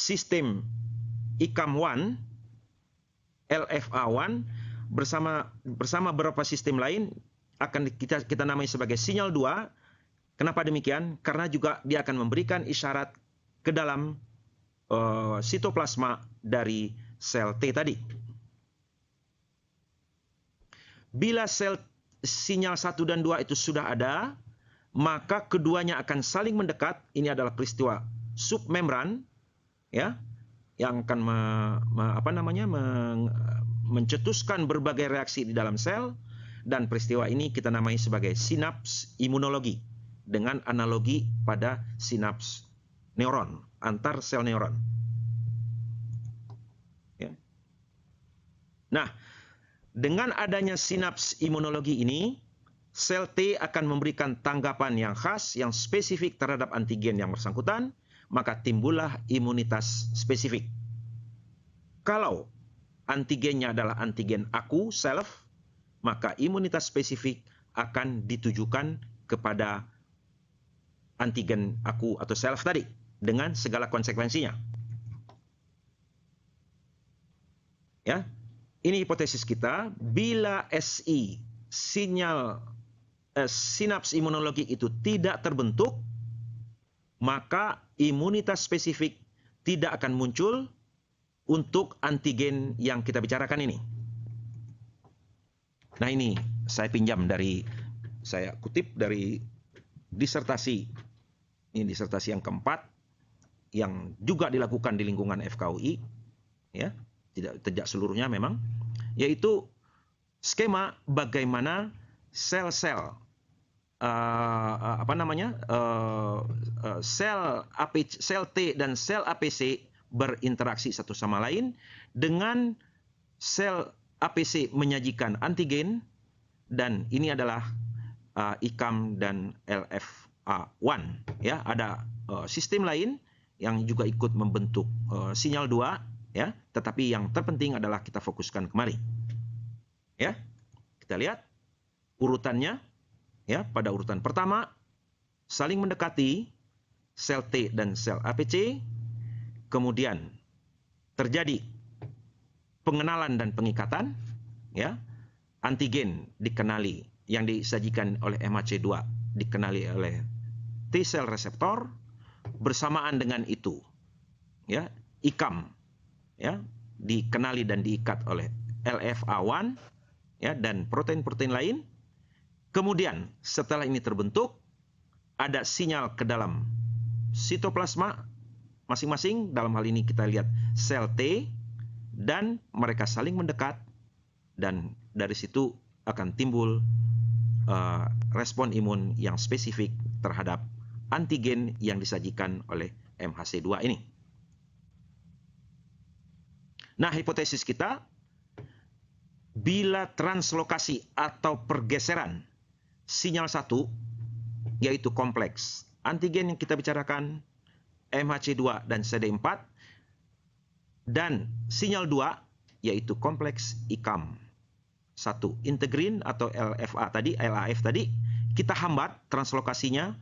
sistem ICAM1, LFA1 bersama beberapa sistem lain akan kita namai sebagai sinyal 2. Kenapa demikian? Karena juga dia akan memberikan isyarat ke dalam sitoplasma dari sel T tadi. Bila sinyal 1 dan 2 itu sudah ada, maka keduanya akan saling mendekat. Ini adalah peristiwa submembran, ya, yang akan mencetuskan berbagai reaksi di dalam sel, dan peristiwa ini kita namai sebagai sinaps imunologi dengan analogi pada sinaps neuron, antar sel neuron. Ya. Nah, dengan adanya sinaps imunologi ini, sel T akan memberikan tanggapan yang khas, yang spesifik terhadap antigen yang bersangkutan, maka timbullah imunitas spesifik. Kalau antigennya adalah antigen aku, self, maka imunitas spesifik akan ditujukan kepada antigen aku atau self tadi, dengan segala konsekuensinya. Ya, ini hipotesis kita. Bila SI, sinaps imunologi itu tidak terbentuk, maka imunitas spesifik tidak akan muncul untuk antigen yang kita bicarakan ini. Nah, ini saya kutip dari disertasi. Ini disertasi yang keempat yang juga dilakukan di lingkungan FKUI, ya, tidak seluruhnya memang, yaitu skema bagaimana sel-sel sel T dan sel APC berinteraksi satu sama lain, dengan sel APC menyajikan antigen, dan ini adalah ICAM dan LFA1. Ya, ada sistem lain yang juga ikut membentuk sinyal 2, ya, tetapi yang terpenting adalah kita fokuskan kemari. Ya, kita lihat urutannya. Ya, pada urutan pertama, saling mendekati sel T dan sel APC, kemudian terjadi pengenalan dan pengikatan, ya, antigen dikenali, yang disajikan oleh MHC2 dikenali oleh T cell reseptor, bersamaan dengan itu, ya, ICAM, ya, dikenali dan diikat oleh LFA1, ya, dan protein-protein lain. Kemudian setelah ini terbentuk, ada sinyal ke dalam sitoplasma masing-masing. Dalam hal ini kita lihat sel T, dan mereka saling mendekat, dan dari situ akan timbul respon imun yang spesifik terhadap antigen yang disajikan oleh MHC2 ini. Nah, hipotesis kita, bila translokasi atau pergeseran sinyal 1, yaitu kompleks antigen yang kita bicarakan, MHC2 dan CD4, dan sinyal 2, yaitu kompleks ICAM 1 integrin atau LAF tadi, kita hambat translokasinya,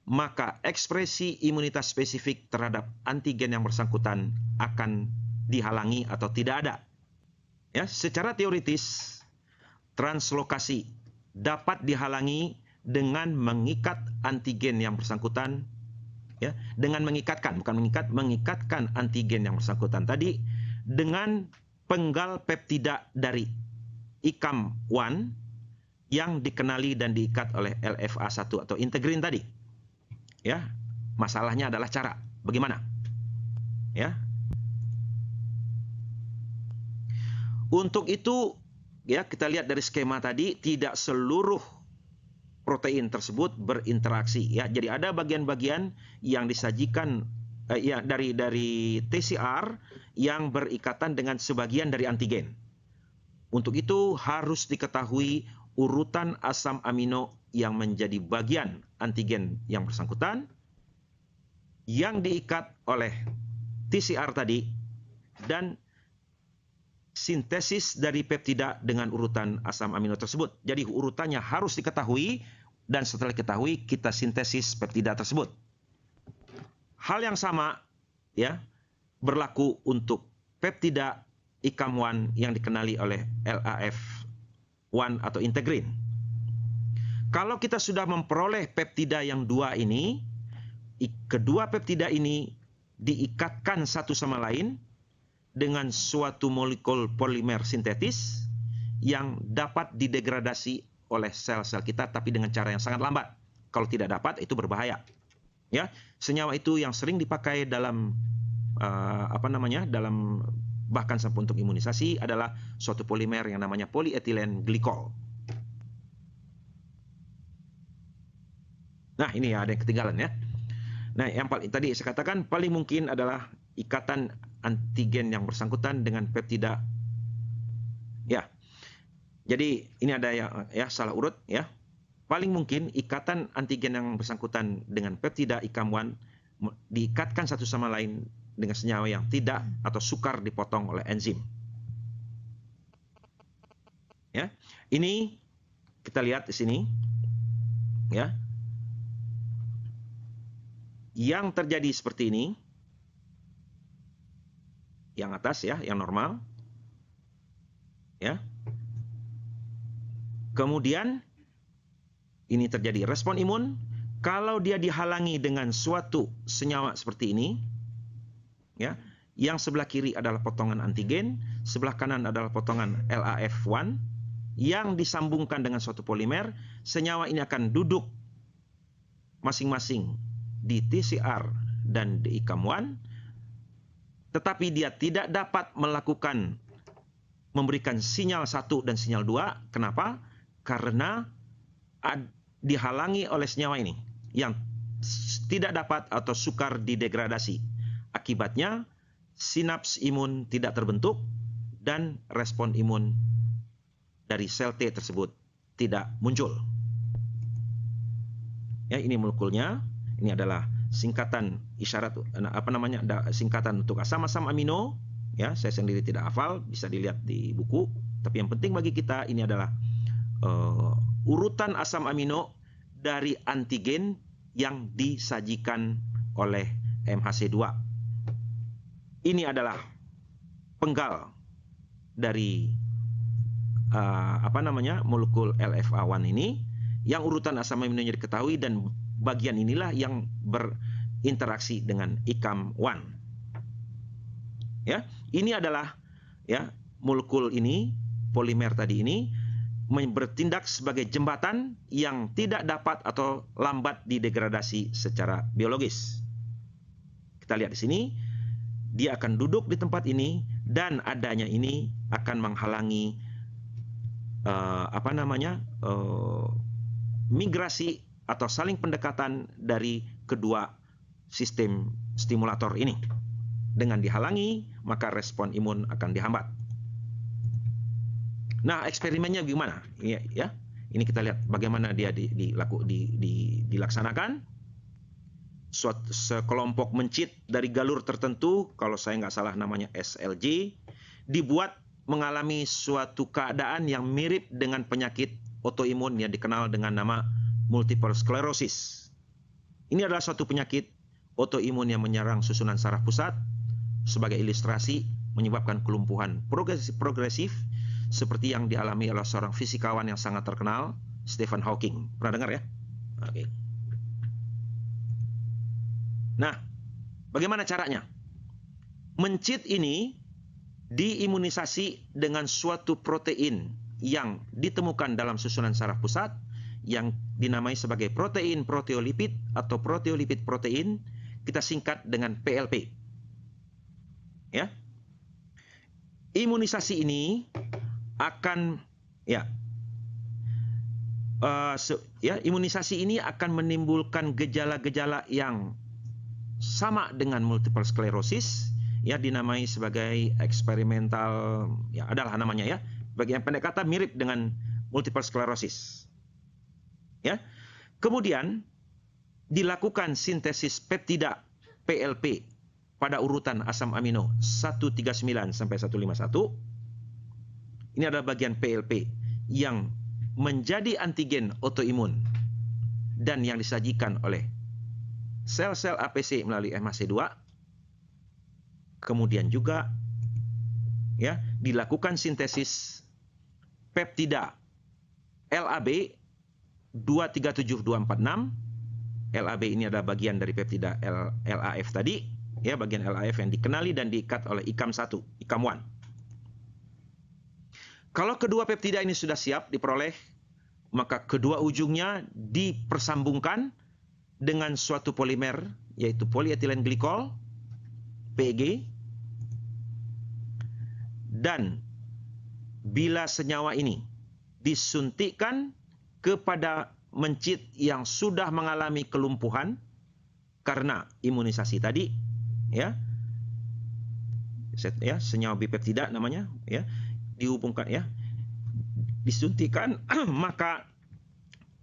maka ekspresi imunitas spesifik terhadap antigen yang bersangkutan akan dihalangi atau tidak ada. Ya, secara teoritis, translokasi dapat dihalangi dengan mengikat antigen yang bersangkutan, ya, dengan mengikatkan antigen yang bersangkutan tadi dengan penggal peptida dari ICAM1 yang dikenali dan diikat oleh LFA1 atau integrin tadi. Ya, masalahnya adalah cara bagaimana. Ya. Untuk itu, ya, kita lihat dari skema tadi, tidak seluruh protein tersebut berinteraksi, ya. Jadi ada bagian-bagian yang disajikan dari TCR yang berikatan dengan sebagian dari antigen. Untuk itu harus diketahui urutan asam amino yang menjadi bagian antigen yang bersangkutan, yang diikat oleh TCR tadi, dan sintesis dari peptida dengan urutan asam amino tersebut. Jadi urutannya harus diketahui, dan setelah diketahui kita sintesis peptida tersebut. Hal yang sama, ya, berlaku untuk peptida ICAM1 yang dikenali oleh LAF1 atau integrin. Kalau kita sudah memperoleh peptida yang dua ini, kedua peptida ini diikatkan satu sama lain dengan suatu molekul polimer sintetis yang dapat didegradasi oleh sel-sel kita, tapi dengan cara yang sangat lambat. Kalau tidak dapat, itu berbahaya. Ya, senyawa itu yang sering dipakai dalam dalam bahkan sampai untuk imunisasi adalah suatu polimer yang namanya polyethylene glycol. Nah, ini ada yang ketinggalan ya. Nah, yang tadi saya katakan paling mungkin adalah ikatan antigen yang bersangkutan dengan peptida. Ya. Jadi ini ada ya salah urut ya. Paling mungkin ikatan antigen yang bersangkutan dengan peptida ICAM1 diikatkan satu sama lain dengan senyawa yang tidak atau sukar dipotong oleh enzim. Ya, ini kita lihat di sini, ya, yang terjadi seperti ini, yang atas ya, yang normal, ya. Kemudian ini terjadi respon imun. Kalau dia dihalangi dengan suatu senyawa seperti ini, ya, yang sebelah kiri adalah potongan antigen, sebelah kanan adalah potongan LAF1 yang disambungkan dengan suatu polimer, senyawa ini akan duduk masing-masing di TCR dan di ICAM1, tetapi dia tidak dapat memberikan sinyal 1 dan sinyal 2. Kenapa? Karena dihalangi oleh senyawa ini yang tidak dapat atau sukar didegradasi. Akibatnya, sinaps imun tidak terbentuk dan respon imun dari sel T tersebut tidak muncul. Ya, ini molekulnya. Ini adalah singkatan isyarat singkatan untuk asam-asam amino. Ya, saya sendiri tidak hafal, bisa dilihat di buku. Tapi yang penting bagi kita ini adalah urutan asam amino dari antigen yang disajikan oleh MHC2. Ini adalah penggal dari molekul LFA1 ini, yang urutan asam aminonya diketahui, dan bagian inilah yang berinteraksi dengan ICAM1. Ya, ini adalah ya molekul ini, polimer tadi ini bertindak sebagai jembatan yang tidak dapat atau lambat didegradasi secara biologis. Kita lihat di sini, dia akan duduk di tempat ini dan adanya ini akan menghalangi migrasi atau saling pendekatan dari kedua sistem stimulator ini. Dengan dihalangi, maka respon imun akan dihambat. Nah, eksperimennya gimana? Ya, ini kita lihat bagaimana dia dilaksanakan. Sekelompok mencit dari galur tertentu, kalau saya nggak salah namanya SLJ, dibuat mengalami suatu keadaan yang mirip dengan penyakit autoimun yang dikenal dengan nama multiple sclerosis. Ini adalah suatu penyakit autoimun yang menyerang susunan saraf pusat. Sebagai ilustrasi, menyebabkan kelumpuhan progresif seperti yang dialami oleh seorang fisikawan yang sangat terkenal, Stephen Hawking. Pernah dengar ya? Oke. Nah, bagaimana caranya? Mencit ini diimunisasi dengan suatu protein yang ditemukan dalam susunan saraf pusat yang dinamai sebagai protein proteolipid atau proteolipid protein, kita singkat dengan PLP. Ya. Imunisasi ini akan imunisasi ini akan menimbulkan gejala-gejala yang sama dengan multiple sclerosis, ya, dinamai sebagai eksperimental, ya adalah namanya ya. Bagian pendek kata mirip dengan multiple sclerosis. Ya. Kemudian dilakukan sintesis peptida PLP pada urutan asam amino 139 sampai 151. Ini adalah bagian PLP yang menjadi antigen autoimun dan yang disajikan oleh sel-sel APC melalui MHC2. Kemudian juga ya dilakukan sintesis peptida LAB 237246. LAB ini adalah bagian dari peptida LAF tadi, ya, bagian LAF yang dikenali dan diikat oleh ICAM1, ICAM1. Kalau kedua peptida ini sudah siap diperoleh, maka kedua ujungnya dipersambungkan dengan suatu polimer, yaitu polyethylene glycol, PEG, dan bila senyawa ini disuntikkan kepada mencit yang sudah mengalami kelumpuhan karena imunisasi tadi, ya, senyawa bipeptida namanya, ya, dihubungkan, ya, disuntikan, maka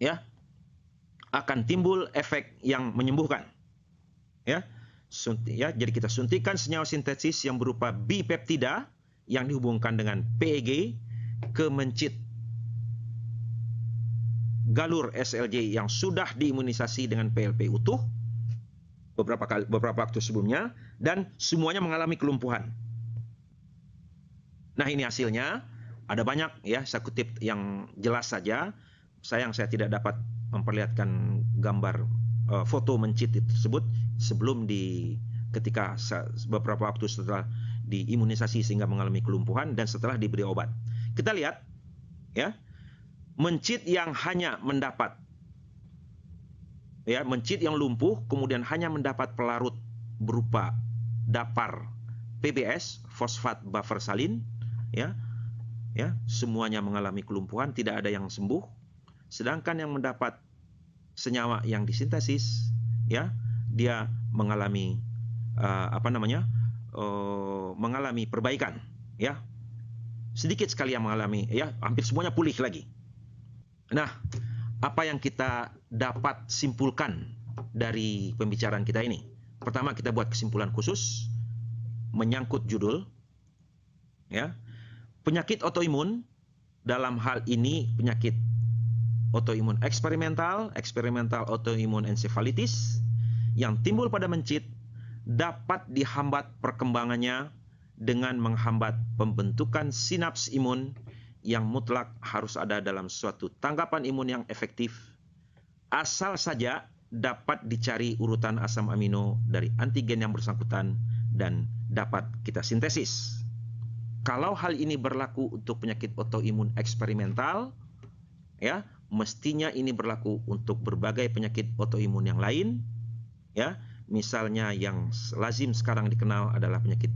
ya akan timbul efek yang menyembuhkan, ya. Jadi kita suntikan senyawa sintesis yang berupa bipeptida yang dihubungkan dengan PEG ke mencit galur SLJ yang sudah diimunisasi dengan PLP utuh beberapa waktu sebelumnya, dan semuanya mengalami kelumpuhan. Nah, ini hasilnya. Ada banyak, ya, saya kutip yang jelas saja. Sayang saya tidak dapat memperlihatkan gambar foto mencit tersebut sebelum ketika beberapa waktu setelah diimunisasi sehingga mengalami kelumpuhan dan setelah diberi obat. Kita lihat, ya, mencit yang hanya mendapat, ya, mencit yang lumpuh kemudian hanya mendapat pelarut berupa dapar PBS, fosfat buffer salin, ya, semuanya mengalami kelumpuhan, tidak ada yang sembuh. Sedangkan yang mendapat senyawa yang disintesis, ya, dia mengalami mengalami perbaikan, ya. Sedikit sekali yang mengalami, ya, hampir semuanya pulih lagi. Nah, apa yang kita dapat simpulkan dari pembicaraan kita ini? Pertama, kita buat kesimpulan khusus menyangkut judul, ya. Penyakit autoimun, dalam hal ini penyakit autoimun eksperimental autoimun encephalitis yang timbul pada mencit, dapat dihambat perkembangannya dengan menghambat pembentukan sinaps imun yang mutlak harus ada dalam suatu tanggapan imun yang efektif, asal saja dapat dicari urutan asam amino dari antigen yang bersangkutan dan dapat kita sintesis. Kalau hal ini berlaku untuk penyakit autoimun eksperimental, ya, mestinya ini berlaku untuk berbagai penyakit autoimun yang lain, ya. Misalnya yang lazim sekarang dikenal adalah penyakit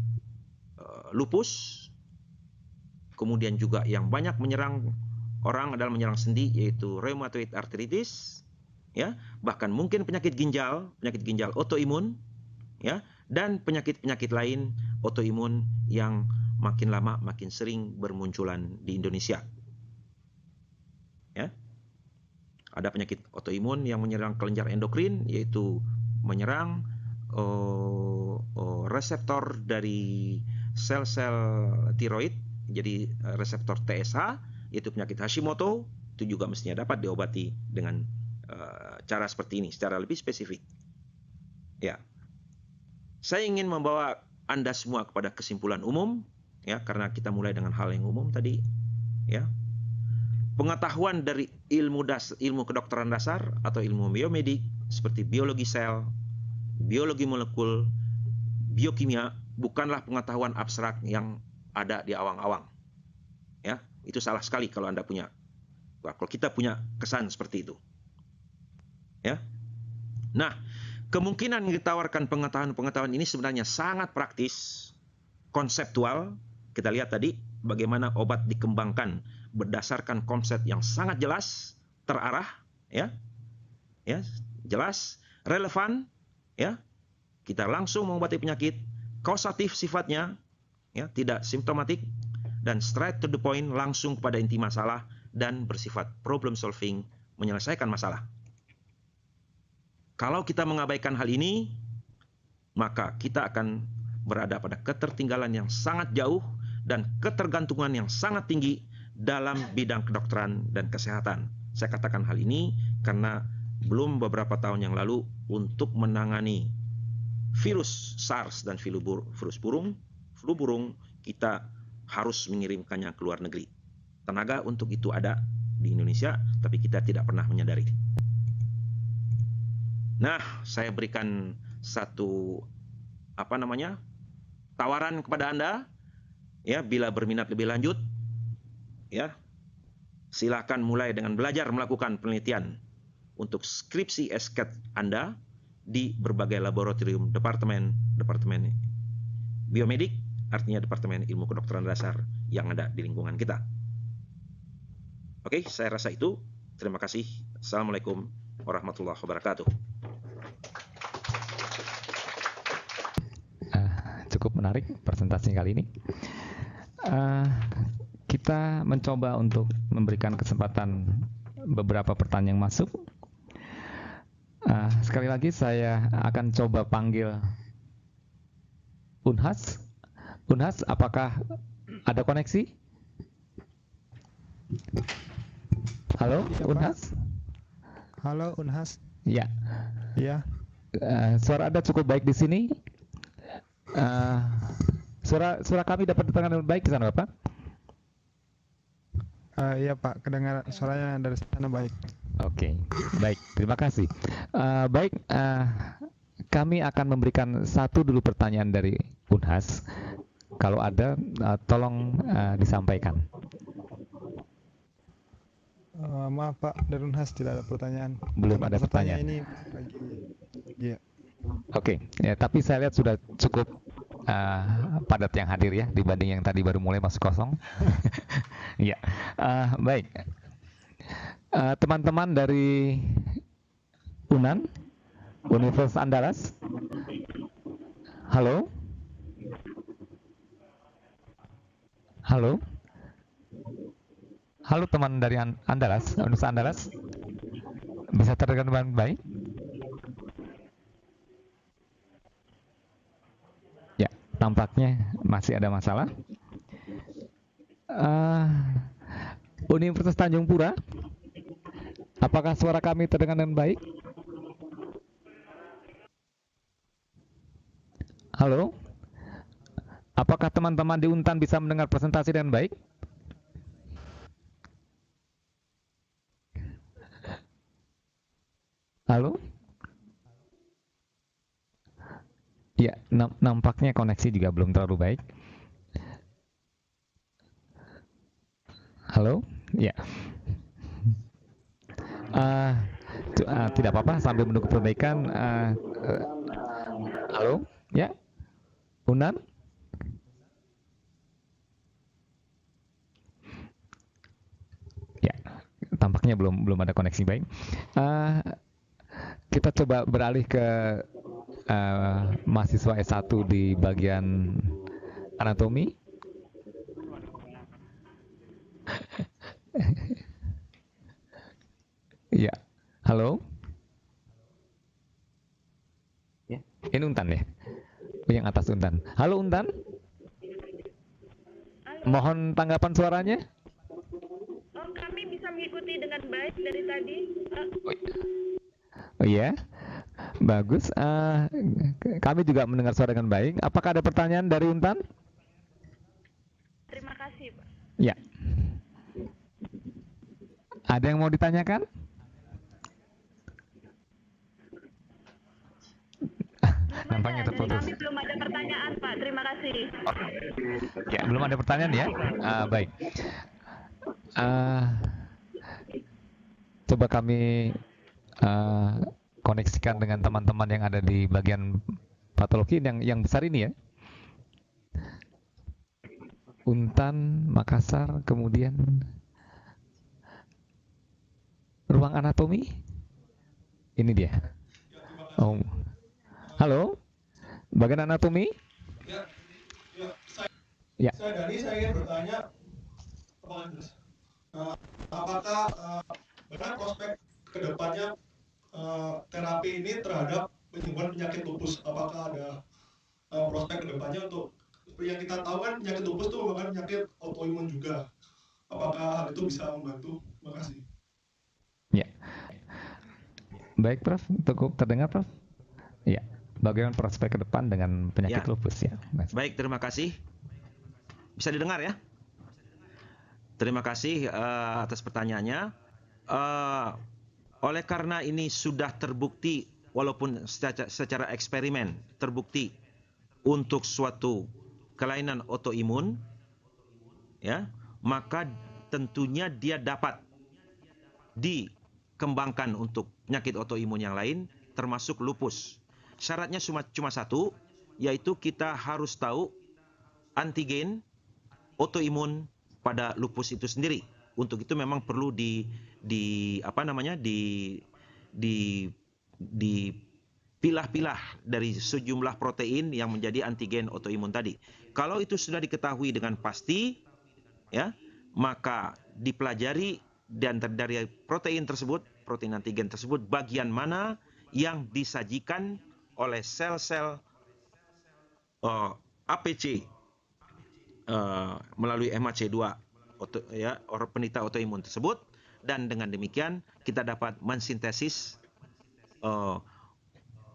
lupus. Kemudian juga yang banyak menyerang orang adalah menyerang sendi, yaitu rheumatoid arthritis, ya, bahkan mungkin penyakit ginjal autoimun, ya, dan penyakit-penyakit lain autoimun yang makin lama makin sering bermunculan di Indonesia. Ya. Ada penyakit autoimun yang menyerang kelenjar endokrin, yaitu menyerang reseptor dari sel-sel tiroid, jadi reseptor TSH, yaitu penyakit Hashimoto. Itu juga mestinya dapat diobati dengan cara seperti ini, secara lebih spesifik. Ya, saya ingin membawa Anda semua kepada kesimpulan umum, ya, karena kita mulai dengan hal yang umum tadi, ya. Pengetahuan dari ilmu kedokteran dasar atau ilmu biomedik seperti biologi sel, biologi molekul, biokimia bukanlah pengetahuan abstrak yang ada di awang-awang, ya. Itu salah sekali kalau kita punya kesan seperti itu, ya. Nah, kemungkinan yang ditawarkan pengetahuan ini sebenarnya sangat praktis, konseptual. Kita lihat tadi bagaimana obat dikembangkan berdasarkan konsep yang sangat jelas, terarah, ya, jelas, relevan, ya. Kita langsung mengobati penyakit, kausatif sifatnya, ya, tidak simptomatik, dan straight to the point, langsung pada inti masalah, dan bersifat problem solving, menyelesaikan masalah. Kalau kita mengabaikan hal ini, maka kita akan berada pada ketertinggalan yang sangat jauh dan ketergantungan yang sangat tinggi dalam bidang kedokteran dan kesehatan. Saya katakan hal ini karena belum beberapa tahun yang lalu untuk menangani virus SARS dan virus flu burung, kita harus mengirimkannya ke luar negeri. Tenaga untuk itu ada di Indonesia, tapi kita tidak pernah menyadari. Nah, saya berikan satu tawaran kepada Anda, ya, bila berminat lebih lanjut, ya, silakan mulai dengan belajar melakukan penelitian untuk skripsi esket Anda di berbagai laboratorium departemen biomedik, artinya departemen ilmu kedokteran dasar yang ada di lingkungan kita. Oke, saya rasa itu. Terima kasih. Assalamualaikum warahmatullahi wabarakatuh. Cukup menarik presentasi kali ini. Kita mencoba untuk memberikan kesempatan beberapa pertanyaan yang masuk. Sekali lagi saya akan coba panggil Unhas. Unhas, apakah ada koneksi? Halo, ya, Unhas? Halo, Unhas. Ya. Ya. Suara Anda cukup baik di sini. Suara kami dapat terdengar dengan baik di sana, Bapak? Iya, Pak. Kedengaran suaranya dari sana baik. Oke, baik. Terima kasih. Baik, kami akan memberikan satu dulu pertanyaan dari Unhas. Kalau ada, tolong disampaikan. Maaf Pak, dari Unhas tidak ada pertanyaan. Belum ada pertanyaan. Ini lagi. Ya. Oke, ya, tapi saya lihat sudah cukup padat yang hadir ya dibanding yang tadi baru mulai masuk kosong. Ya, baik. Teman-teman dari UNAN, Universitas Andalas. Halo. Halo. Halo teman dari Andalas, Universitas Andalas. Bisa terdengar dengan baik? Ya, tampaknya masih ada masalah. Universitas Tanjung Pura, apakah suara kami terdengar dengan baik? Halo? Apakah teman-teman di Untan bisa mendengar presentasi dengan baik? Halo? Ya, nampaknya koneksi juga belum terlalu baik. Halo? Ya. Tidak apa-apa, sambil menunggu perbaikan. Halo? Ya? Unan? Ya, tampaknya belum ada koneksi baik. Kita coba beralih ke mahasiswa S1 di bagian anatomi. Ya, halo. Ya, ini Untan ya? Yang atas Untan. Halo Untan. Halo. Mohon tanggapan suaranya. Oh, kami bisa mengikuti dengan baik dari tadi. Oh iya, bagus. Kami juga mendengar suara dengan baik. Apakah ada pertanyaan dari Untan? Terima kasih, Pak. Ya. Ada yang mau ditanyakan? Nampaknya terputus. Kami belum ada pertanyaan, Pak. Terima kasih. Ya, belum ada pertanyaan ya? Baik. Coba kami koneksikan dengan teman-teman yang ada di bagian patologi yang besar ini ya. Untan, Makassar, kemudian ruang anatomi. Ini dia. Oh. Halo, bagian anatomi? Ya. Saya ingin bertanya, apakah benar prospek kedepannya terapi ini terhadap penyembuhan penyakit lupus? Apakah ada prospek kedepannya untuk yang kita tahu kan penyakit lupus itu merupakan penyakit autoimun juga. Apakah hal itu bisa membantu? Terima kasih. Ya. Baik, Prof. Cukup terdengar, Prof? Ya. bagaimana prospek ke depan dengan penyakit Ya. lupus ya, Mas? Baik, terima kasih. Bisa didengar ya? Terima kasih atas pertanyaannya. Eh, oleh karena ini sudah terbukti, walaupun secara eksperimen terbukti untuk suatu kelainan autoimun, ya, maka tentunya dia dapat dikembangkan untuk penyakit autoimun yang lain, termasuk lupus. Syaratnya cuma satu, yaitu kita harus tahu antigen autoimun pada lupus itu sendiri. Untuk itu memang perlu dipilah-pilah dari sejumlah protein yang menjadi antigen autoimun tadi. Kalau itu sudah diketahui dengan pasti, ya, maka dipelajari dan dari protein tersebut, protein antigen tersebut, bagian mana yang disajikan oleh sel-sel APC melalui MHC2 penita autoimun tersebut, dan dengan demikian kita dapat mensintesis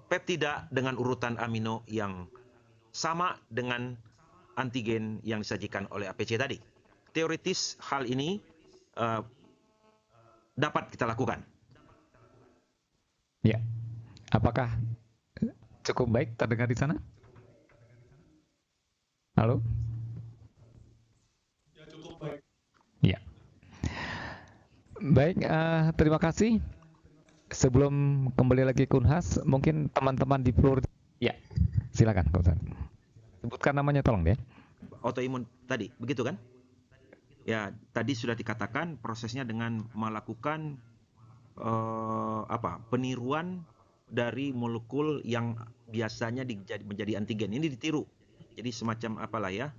peptida dengan urutan amino yang sama dengan antigen yang disajikan oleh APC tadi. Teoritis hal ini dapat kita lakukan. Ya. Apakah cukup baik terdengar di sana? Halo? Ya, cukup baik. Ya. Baik, terima kasih. Sebelum kembali lagi ke Unhas, mungkin teman-teman di Plur. Ya, silakan, Pak Ustaz. Sebutkan namanya tolong ya. Autoimun tadi, begitu kan? Ya, tadi sudah dikatakan prosesnya dengan melakukan peniruan dari molekul yang biasanya menjadi antigen. Ini ditiru. Jadi semacam apalah ya?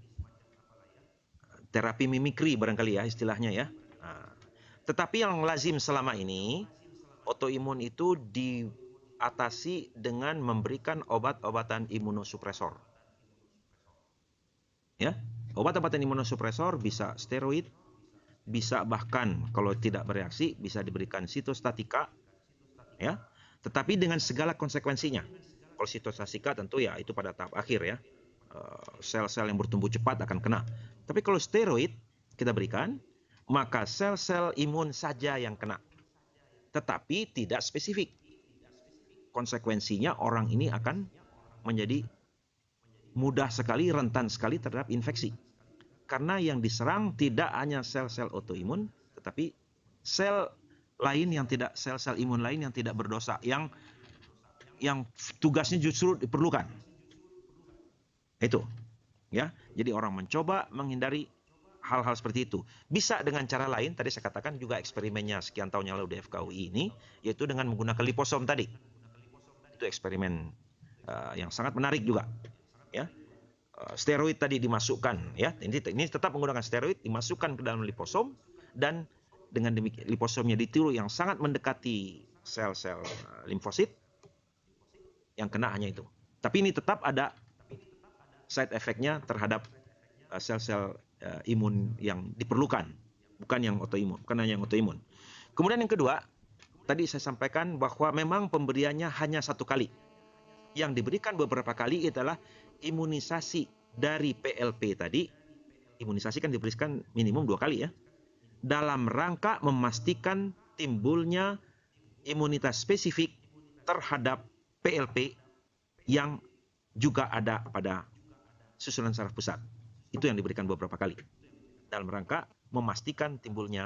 Terapi mimikri barangkali ya istilahnya ya. Nah, tetapi yang lazim selama ini, autoimun itu diatasi dengan memberikan obat-obatan imunosupresor. Ya, obat-obatan imunosupresor bisa steroid, bisa bahkan kalau tidak bereaksi bisa diberikan sitostatika, ya. Tetapi dengan segala konsekuensinya. Kalau sitostatika tentu ya itu pada tahap akhir ya. Sel-sel yang bertumbuh cepat akan kena. Tapi kalau steroid kita berikan, maka sel-sel imun saja yang kena. Tetapi tidak spesifik. Konsekuensinya orang ini akan menjadi mudah sekali, rentan sekali terhadap infeksi. Karena yang diserang tidak hanya sel-sel autoimun, tetapi sel lain yang tidak, sel-sel imun lain yang tidak berdosa, yang tugasnya justru diperlukan. Itu, ya. Jadi orang mencoba menghindari hal-hal seperti itu. Bisa dengan cara lain, tadi saya katakan juga eksperimennya sekian tahun yang lalu di FKUI ini, yaitu dengan menggunakan liposom tadi. Itu eksperimen yang sangat menarik juga, ya. Steroid tadi dimasukkan, ya. Ini tetap menggunakan steroid, dimasukkan ke dalam liposom, dan dengan demikian liposomnya ditiru yang sangat mendekati sel-sel limfosit, yang kena hanya itu. Tapi ini tetap ada side effect-nya terhadap sel-sel imun yang diperlukan, bukan yang autoimun, bukan hanya yang autoimun. Kemudian yang kedua, tadi saya sampaikan bahwa memang pemberiannya hanya satu kali. Yang diberikan beberapa kali adalah imunisasi dari PLP tadi. Imunisasi kan diberikan minimum 2 kali ya, dalam rangka memastikan timbulnya imunitas spesifik terhadap PLP yang juga ada pada susunan saraf pusat. Itu yang diberikan beberapa kali dalam rangka memastikan timbulnya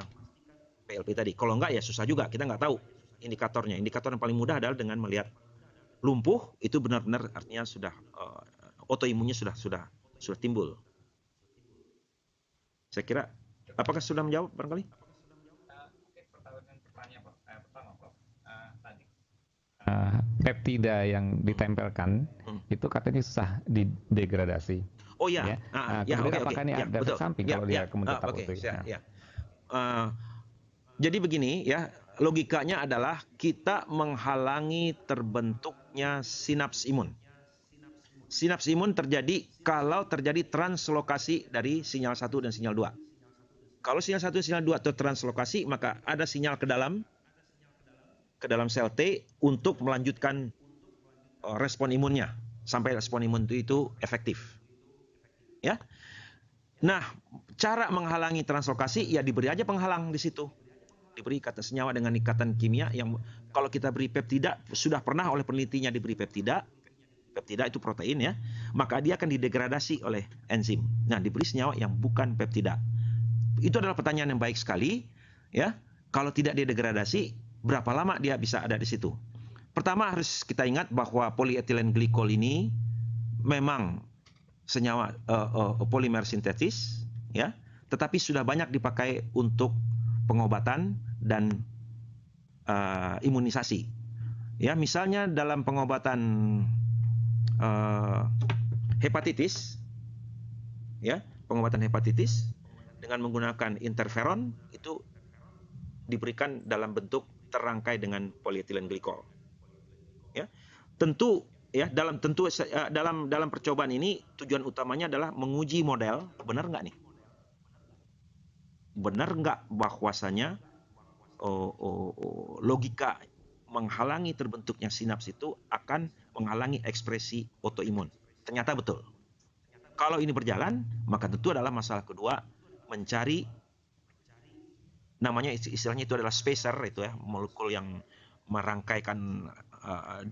PLP tadi. Kalau enggak ya susah juga, kita nggak tahu indikatornya. Indikator yang paling mudah adalah dengan melihat lumpuh, itu benar-benar artinya sudah autoimunnya sudah timbul. Saya kira, apakah sudah menjawab barangkali? Peptida yang ditempelkan itu katanya susah didegradasi. Oh ya, ya. Kemudian apakah ini ada efek samping kalau dia kemudian tetap okay, utuh? ya. Jadi begini ya, logikanya adalah kita menghalangi terbentuknya sinaps imun. Sinaps imun terjadi kalau terjadi translokasi dari sinyal 1 dan sinyal 2. Kalau sinyal 1 dan sinyal 2 tertranslokasi, maka ada sinyal ke dalam sel T untuk melanjutkan respon imunnya sampai respon imun itu efektif. Ya. Nah, cara menghalangi translokasi ya diberi aja penghalang di situ. Diberi ikatan senyawa dengan ikatan kimia yang kalau kita beri peptida, sudah pernah oleh penelitinya diberi peptida itu protein ya, maka dia akan didegradasi oleh enzim. Nah, diberi senyawa yang bukan peptida. Itu adalah pertanyaan yang baik sekali ya. Kalau tidak didegradasi, berapa lama dia bisa ada di situ? Pertama harus kita ingat bahwa polyethylene glycol ini memang senyawa polimer sintetis ya, tetapi sudah banyak dipakai untuk pengobatan dan imunisasi. Ya, misalnya dalam pengobatan hepatitis, ya, pengobatan hepatitis dengan menggunakan interferon itu diberikan dalam bentuk terangkai dengan polyethylene glycol. Ya, tentu ya dalam percobaan ini tujuan utamanya adalah menguji model benar nggak nih? Benar nggak bahwasanya logika menghalangi terbentuknya sinaps itu akan menghalangi ekspresi autoimun. Ternyata betul. Kalau ini berjalan, maka tentu adalah masalah kedua mencari, namanya istilahnya itu adalah spacer itu ya, molekul yang merangkaikan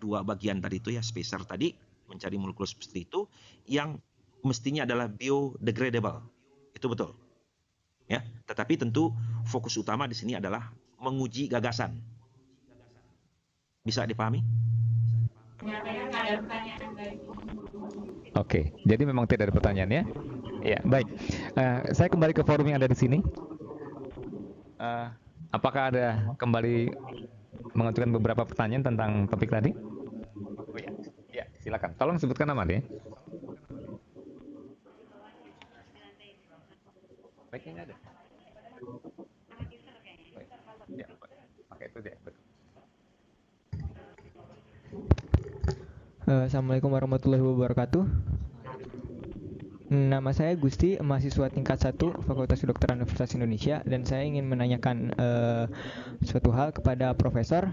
dua bagian tadi itu ya, spacer tadi, mencari molekul seperti itu yang mestinya adalah biodegradable. Itu betul. Ya, tetapi tentu fokus utama di sini adalah menguji gagasan. Bisa dipahami? Oke, jadi memang tidak ada pertanyaan ya? Ya, baik. Saya kembali ke forum yang ada di sini. Apakah ada kembali mengajukan beberapa pertanyaan tentang topik tadi? Oh ya, ya silakan. Tolong sebutkan nama deh. Baik, ini ada. Ya, pakai itu deh. Assalamualaikum warahmatullahi wabarakatuh. Nama saya Gusti, mahasiswa tingkat 1 Fakultas Kedokteran Universitas Indonesia, dan saya ingin menanyakan suatu hal kepada Profesor.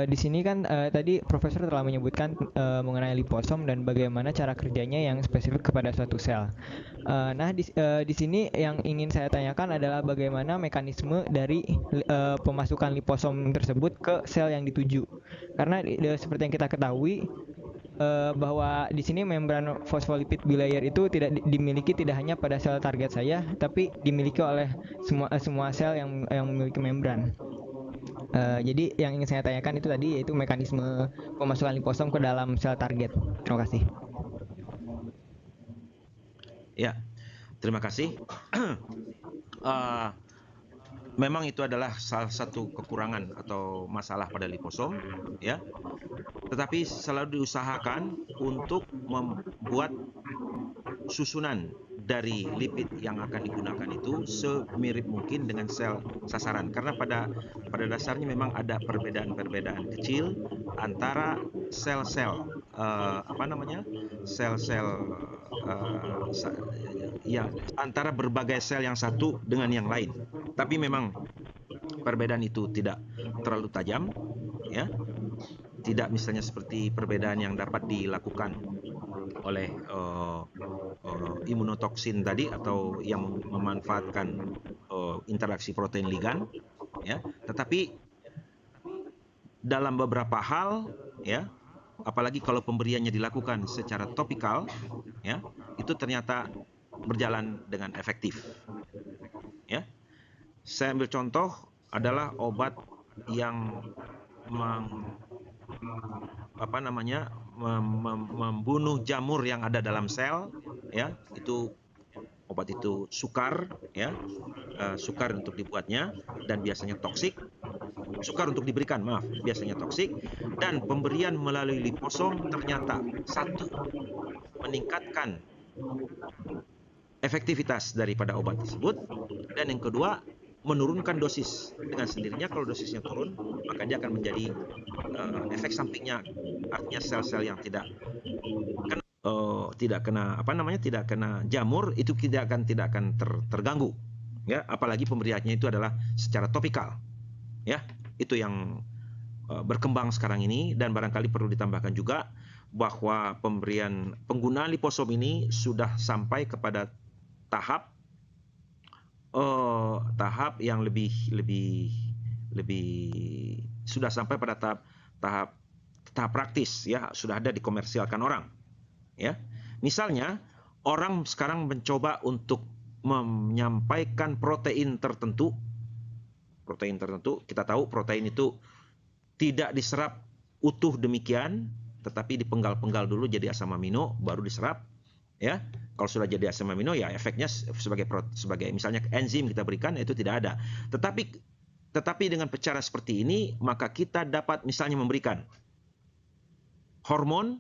Di sini kan tadi Profesor telah menyebutkan mengenai liposom dan bagaimana cara kerjanya yang spesifik kepada suatu sel. Nah, di sini yang ingin saya tanyakan adalah bagaimana mekanisme dari pemasukan liposom tersebut ke sel yang dituju. Karena seperti yang kita ketahui bahwa di sini membran fosfolipid bilayer itu dimiliki tidak hanya pada sel target saya, tapi dimiliki oleh semua sel yang memiliki membran. Jadi yang ingin saya tanyakan itu tadi yaitu mekanisme pemasukan liposom ke dalam sel target. Terima kasih. Ya, terima kasih. Memang itu adalah salah satu kekurangan atau masalah pada liposom, ya. Tetapi selalu diusahakan untuk membuat susunan dari lipid yang akan digunakan itu semirip mungkin dengan sel sasaran, karena pada dasarnya memang ada perbedaan-perbedaan kecil antara sel-sel sel-sel yang antara berbagai sel yang satu dengan yang lain. Tapi memang perbedaan itu tidak terlalu tajam, ya. Tidak misalnya seperti perbedaan yang dapat dilakukan oleh imunotoksin tadi atau yang memanfaatkan interaksi protein ligan, ya. Tetapi dalam beberapa hal, ya, apalagi kalau pemberiannya dilakukan secara topikal, ya, itu ternyata berjalan dengan efektif, ya. Saya ambil contoh adalah obat yang membunuh jamur yang ada dalam sel, ya. Itu obat itu sukar, ya, sukar untuk dibuatnya dan biasanya toksik. Sukar untuk diberikan, maaf, biasanya toksik, dan pemberian melalui liposom ternyata satu meningkatkan efektivitas daripada obat tersebut, dan yang kedua menurunkan dosis. Dengan sendirinya kalau dosisnya turun, maka dia akan menjadi efek sampingnya, artinya sel-sel yang tidak kena jamur itu tidak akan terganggu, ya. Apalagi pemberiannya itu adalah secara topikal, ya. Itu yang berkembang sekarang ini, dan barangkali perlu ditambahkan juga bahwa penggunaan liposom ini sudah sampai kepada tahap yang lebih sudah sampai pada tahap praktis, ya, sudah ada dikomersialkan orang, ya. Misalnya orang sekarang mencoba untuk menyampaikan protein tertentu. Kita tahu protein itu tidak diserap utuh demikian, tetapi dipenggal-penggal dulu jadi asam amino baru diserap, ya. Kalau sudah jadi asam amino, ya efeknya sebagai misalnya enzim kita berikan, itu tidak ada. Tetapi dengan cara seperti ini, maka kita dapat misalnya memberikan hormon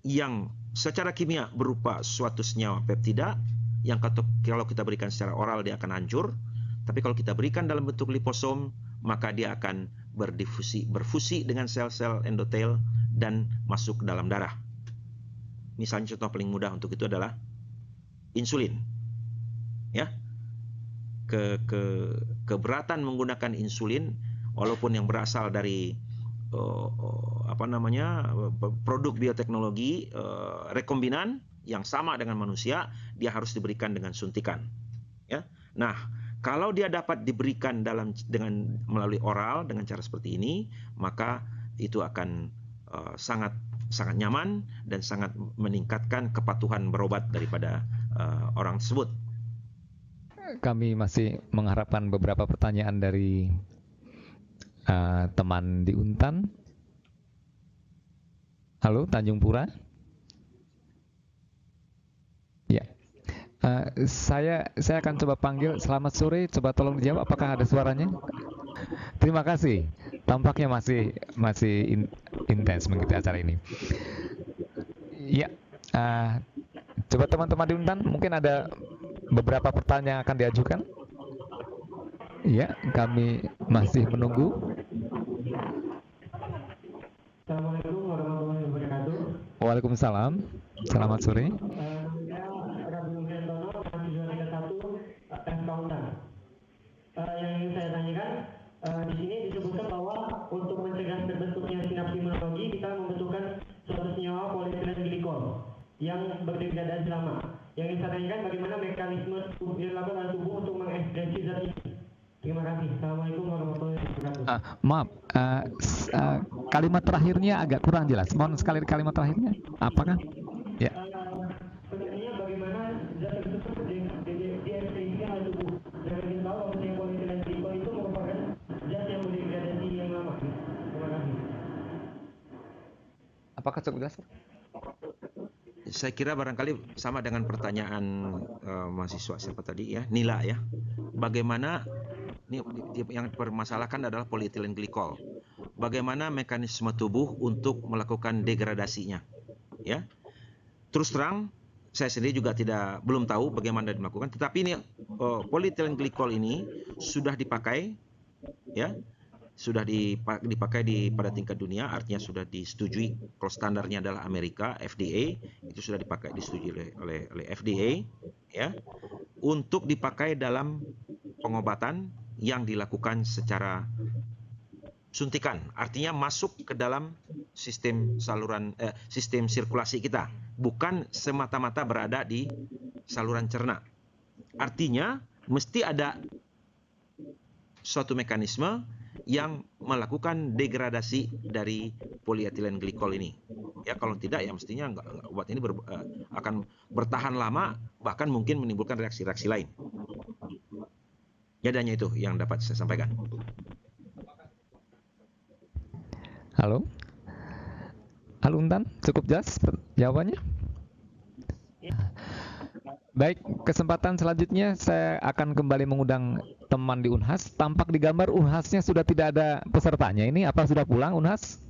yang secara kimia berupa suatu senyawa peptida yang kalau kita berikan secara oral dia akan hancur, tapi kalau kita berikan dalam bentuk liposom, maka dia akan berfusi dengan sel-sel endotel dan masuk ke dalam darah. Misalnya contoh paling mudah untuk itu adalah insulin, ya. Keberatan menggunakan insulin, walaupun yang berasal dari produk bioteknologi rekombinan yang sama dengan manusia, dia harus diberikan dengan suntikan, ya. Nah, kalau dia dapat diberikan melalui oral dengan cara seperti ini, maka itu akan sangat nyaman dan sangat meningkatkan kepatuhan berobat daripada orang tersebut. Kami masih mengharapkan beberapa pertanyaan dari teman di Untan. Halo, Tanjung Pura. Ya, saya akan coba panggil. Selamat sore, coba tolong dijawab. Apakah ada suaranya? Terima kasih. Tampaknya masih intens mengikuti acara ini. Ya, coba teman-teman di Untan, mungkin ada beberapa pertanyaan akan diajukan. Ya, kami masih menunggu. Assalamualaikum warahmatullahi wabarakatuh. Waalaikumsalam. Selamat sore. Saya Rabi Mufiantono, mahasiswa tingkat 1 FK Untan. Yang ingin saya tanyakan, di sini disebutkan bahwa untuk mencegah terbentuknya sinapsi imunologi, kita membutuhkan suatu senyawa polietilen glikol yang berdegradasi lama. Yang ingin saya tanyakan, bagaimana mekanisme dilakukan oleh tubuh untuk mengekspresi zat ini? Terima kasih. Assalamualaikum warahmatullahi wabarakatuh. Maaf, kalimat terakhirnya agak kurang jelas. Mohon sekali kalimat terakhirnya. Apakah? Ya. Sebenarnya bagaimana zat tersebut diekspresikan oleh tubuh? Dan ingin tahu bahwa polietilen glikol itu merupakan zat yang berdegradasi yang lama. Terima kasih. Apakah cukup jelas? Saya kira barangkali sama dengan pertanyaan mahasiswa siapa tadi, ya, Nila, ya. Bagaimana yang dipermasalahkan adalah polietilen glikol. Bagaimana mekanisme tubuh untuk melakukan degradasinya, ya. Terus terang, saya sendiri juga belum tahu bagaimana dilakukan. Tetapi ini polietilen glikol ini sudah dipakai, ya, sudah dipakai pada tingkat dunia, artinya sudah disetujui. Kalau standarnya adalah Amerika, FDA, itu sudah disetujui oleh FDA, ya, untuk dipakai dalam pengobatan yang dilakukan secara suntikan, artinya masuk ke dalam sistem sirkulasi kita, bukan semata-mata berada di saluran cerna. Artinya mesti ada suatu mekanisme yang melakukan degradasi dari polietilen glikol ini. Ya, kalau tidak, ya mestinya obat ini akan bertahan lama, bahkan mungkin menimbulkan reaksi-reaksi lain. Ya, hanya itu yang dapat saya sampaikan. Halo, Untan, cukup jelas jawabannya? Baik, kesempatan selanjutnya saya akan kembali mengundang teman di Unhas. Tampak di gambar Unhasnya sudah tidak ada pesertanya. Ini apa sudah pulang Unhas?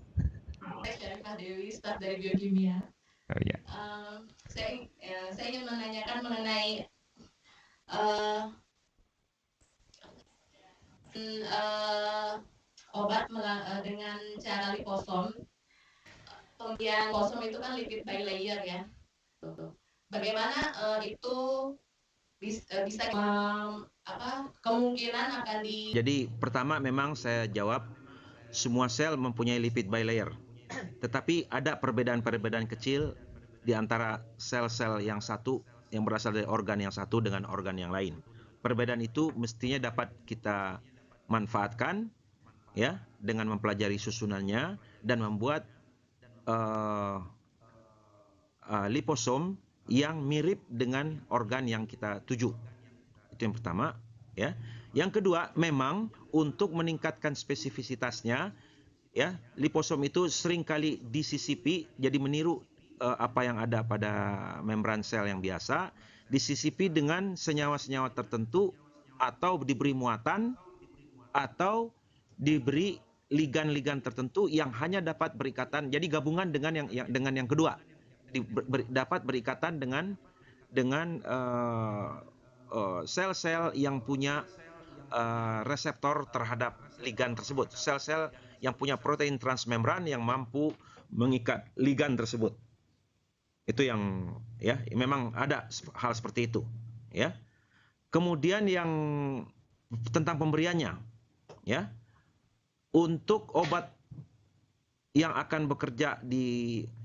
Saya Syarifah Dewi, staf dari biokimia. Oh, iya. Saya ingin menanyakan mengenai obat dengan cara liposom. Kemudian liposom itu kan lipid bilayer, ya. Bagaimana itu bisa kemungkinan akan Jadi pertama memang saya jawab semua sel mempunyai lipid bilayer. Tetapi ada perbedaan-perbedaan kecil di antara sel-sel yang satu yang berasal dari organ yang satu dengan organ yang lain. Perbedaan itu mestinya dapat kita manfaatkan ya dengan mempelajari susunannya dan membuat liposom yang mirip dengan organ yang kita tuju. Itu yang pertama, ya. Yang kedua, memang untuk meningkatkan spesifisitasnya, ya, liposom itu seringkali disisipi jadi meniru apa yang ada pada membran sel yang biasa, disisipi dengan senyawa-senyawa tertentu atau diberi muatan atau diberi ligan-ligan tertentu yang hanya dapat berikatan, jadi gabungan dengan yang kedua, dapat berikatan dengan sel-sel yang punya reseptor terhadap ligan tersebut, sel-sel yang punya protein transmembran yang mampu mengikat ligan tersebut. Itu yang ya memang ada hal seperti itu, ya. Kemudian yang tentang pemberiannya, ya. Untuk obat yang akan bekerja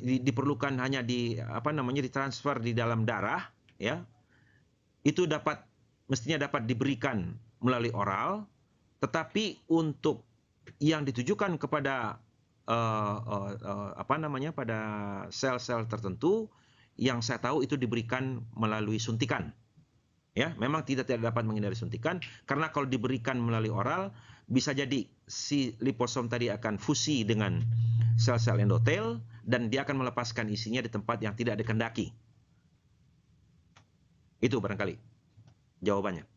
diperlukan hanya ditransfer di dalam darah, ya. Itu mestinya dapat diberikan melalui oral, tetapi untuk yang ditujukan kepada pada sel-sel tertentu yang saya tahu itu diberikan melalui suntikan. Ya, memang tidak dapat menghindari suntikan karena kalau diberikan melalui oral bisa jadi si liposom tadi akan fusi dengan sel-sel endotel dan dia akan melepaskan isinya di tempat yang tidak dikehendaki. Itu barangkali jawabannya.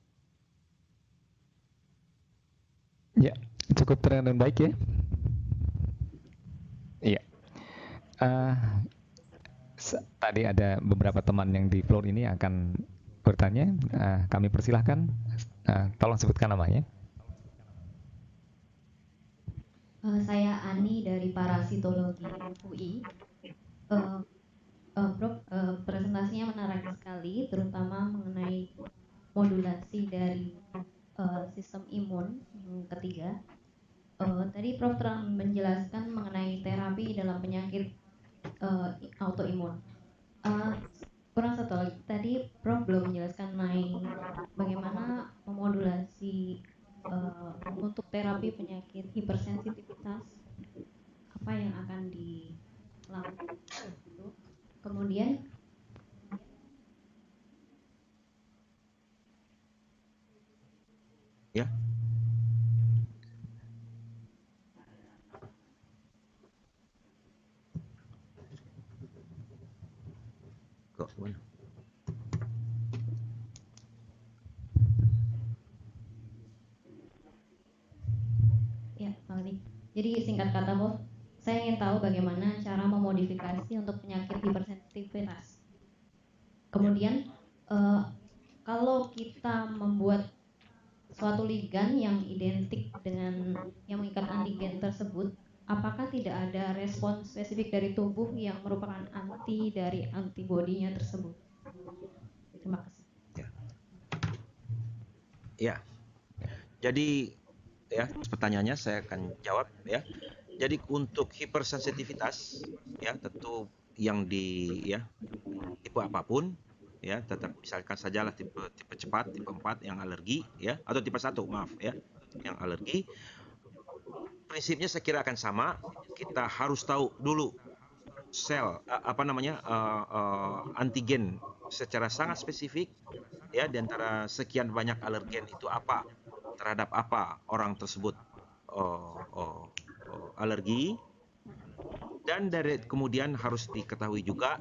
Ya, cukup terang dan baik ya. Iya. Tadi ada beberapa teman yang di floor ini akan bertanya. Kami persilahkan. Tolong sebutkan namanya. Saya Ani dari Parasitologi UI. Prof, presentasinya menarik sekali, terutama mengenai modulasi dari sistem imun yang ketiga. Tadi Prof telah menjelaskan mengenai terapi dalam penyakit autoimun. Kurang satu lagi, tadi Prof belum menjelaskan mengenai bagaimana memodulasi untuk terapi penyakit hipersensitivitas, apa yang akan dilakukan. Kemudian ya. Kok mana? Ya, Pak. Jadi singkat kata, Prof, saya ingin tahu bagaimana cara memodifikasi untuk penyakit hipersensitivitas. Kemudian, kalau kita membuat suatu ligan yang identik dengan yang mengikat antigen tersebut, apakah tidak ada respon spesifik dari tubuh yang merupakan anti dari antibodinya tersebut? Terima kasih. Ya. Jadi ya, pertanyaannya saya akan jawab ya. Jadi untuk hipersensitivitas ya tentu yang tipe apapun ya, tetap misalkan sajalah tipe cepat, tipe 4 yang alergi ya, atau tipe 1 maaf ya, yang alergi. Prinsipnya saya kira akan sama. Kita harus tahu dulu sel antigen secara sangat spesifik ya, di antara sekian banyak alergen itu apa, terhadap apa orang tersebut alergi, dan kemudian harus diketahui juga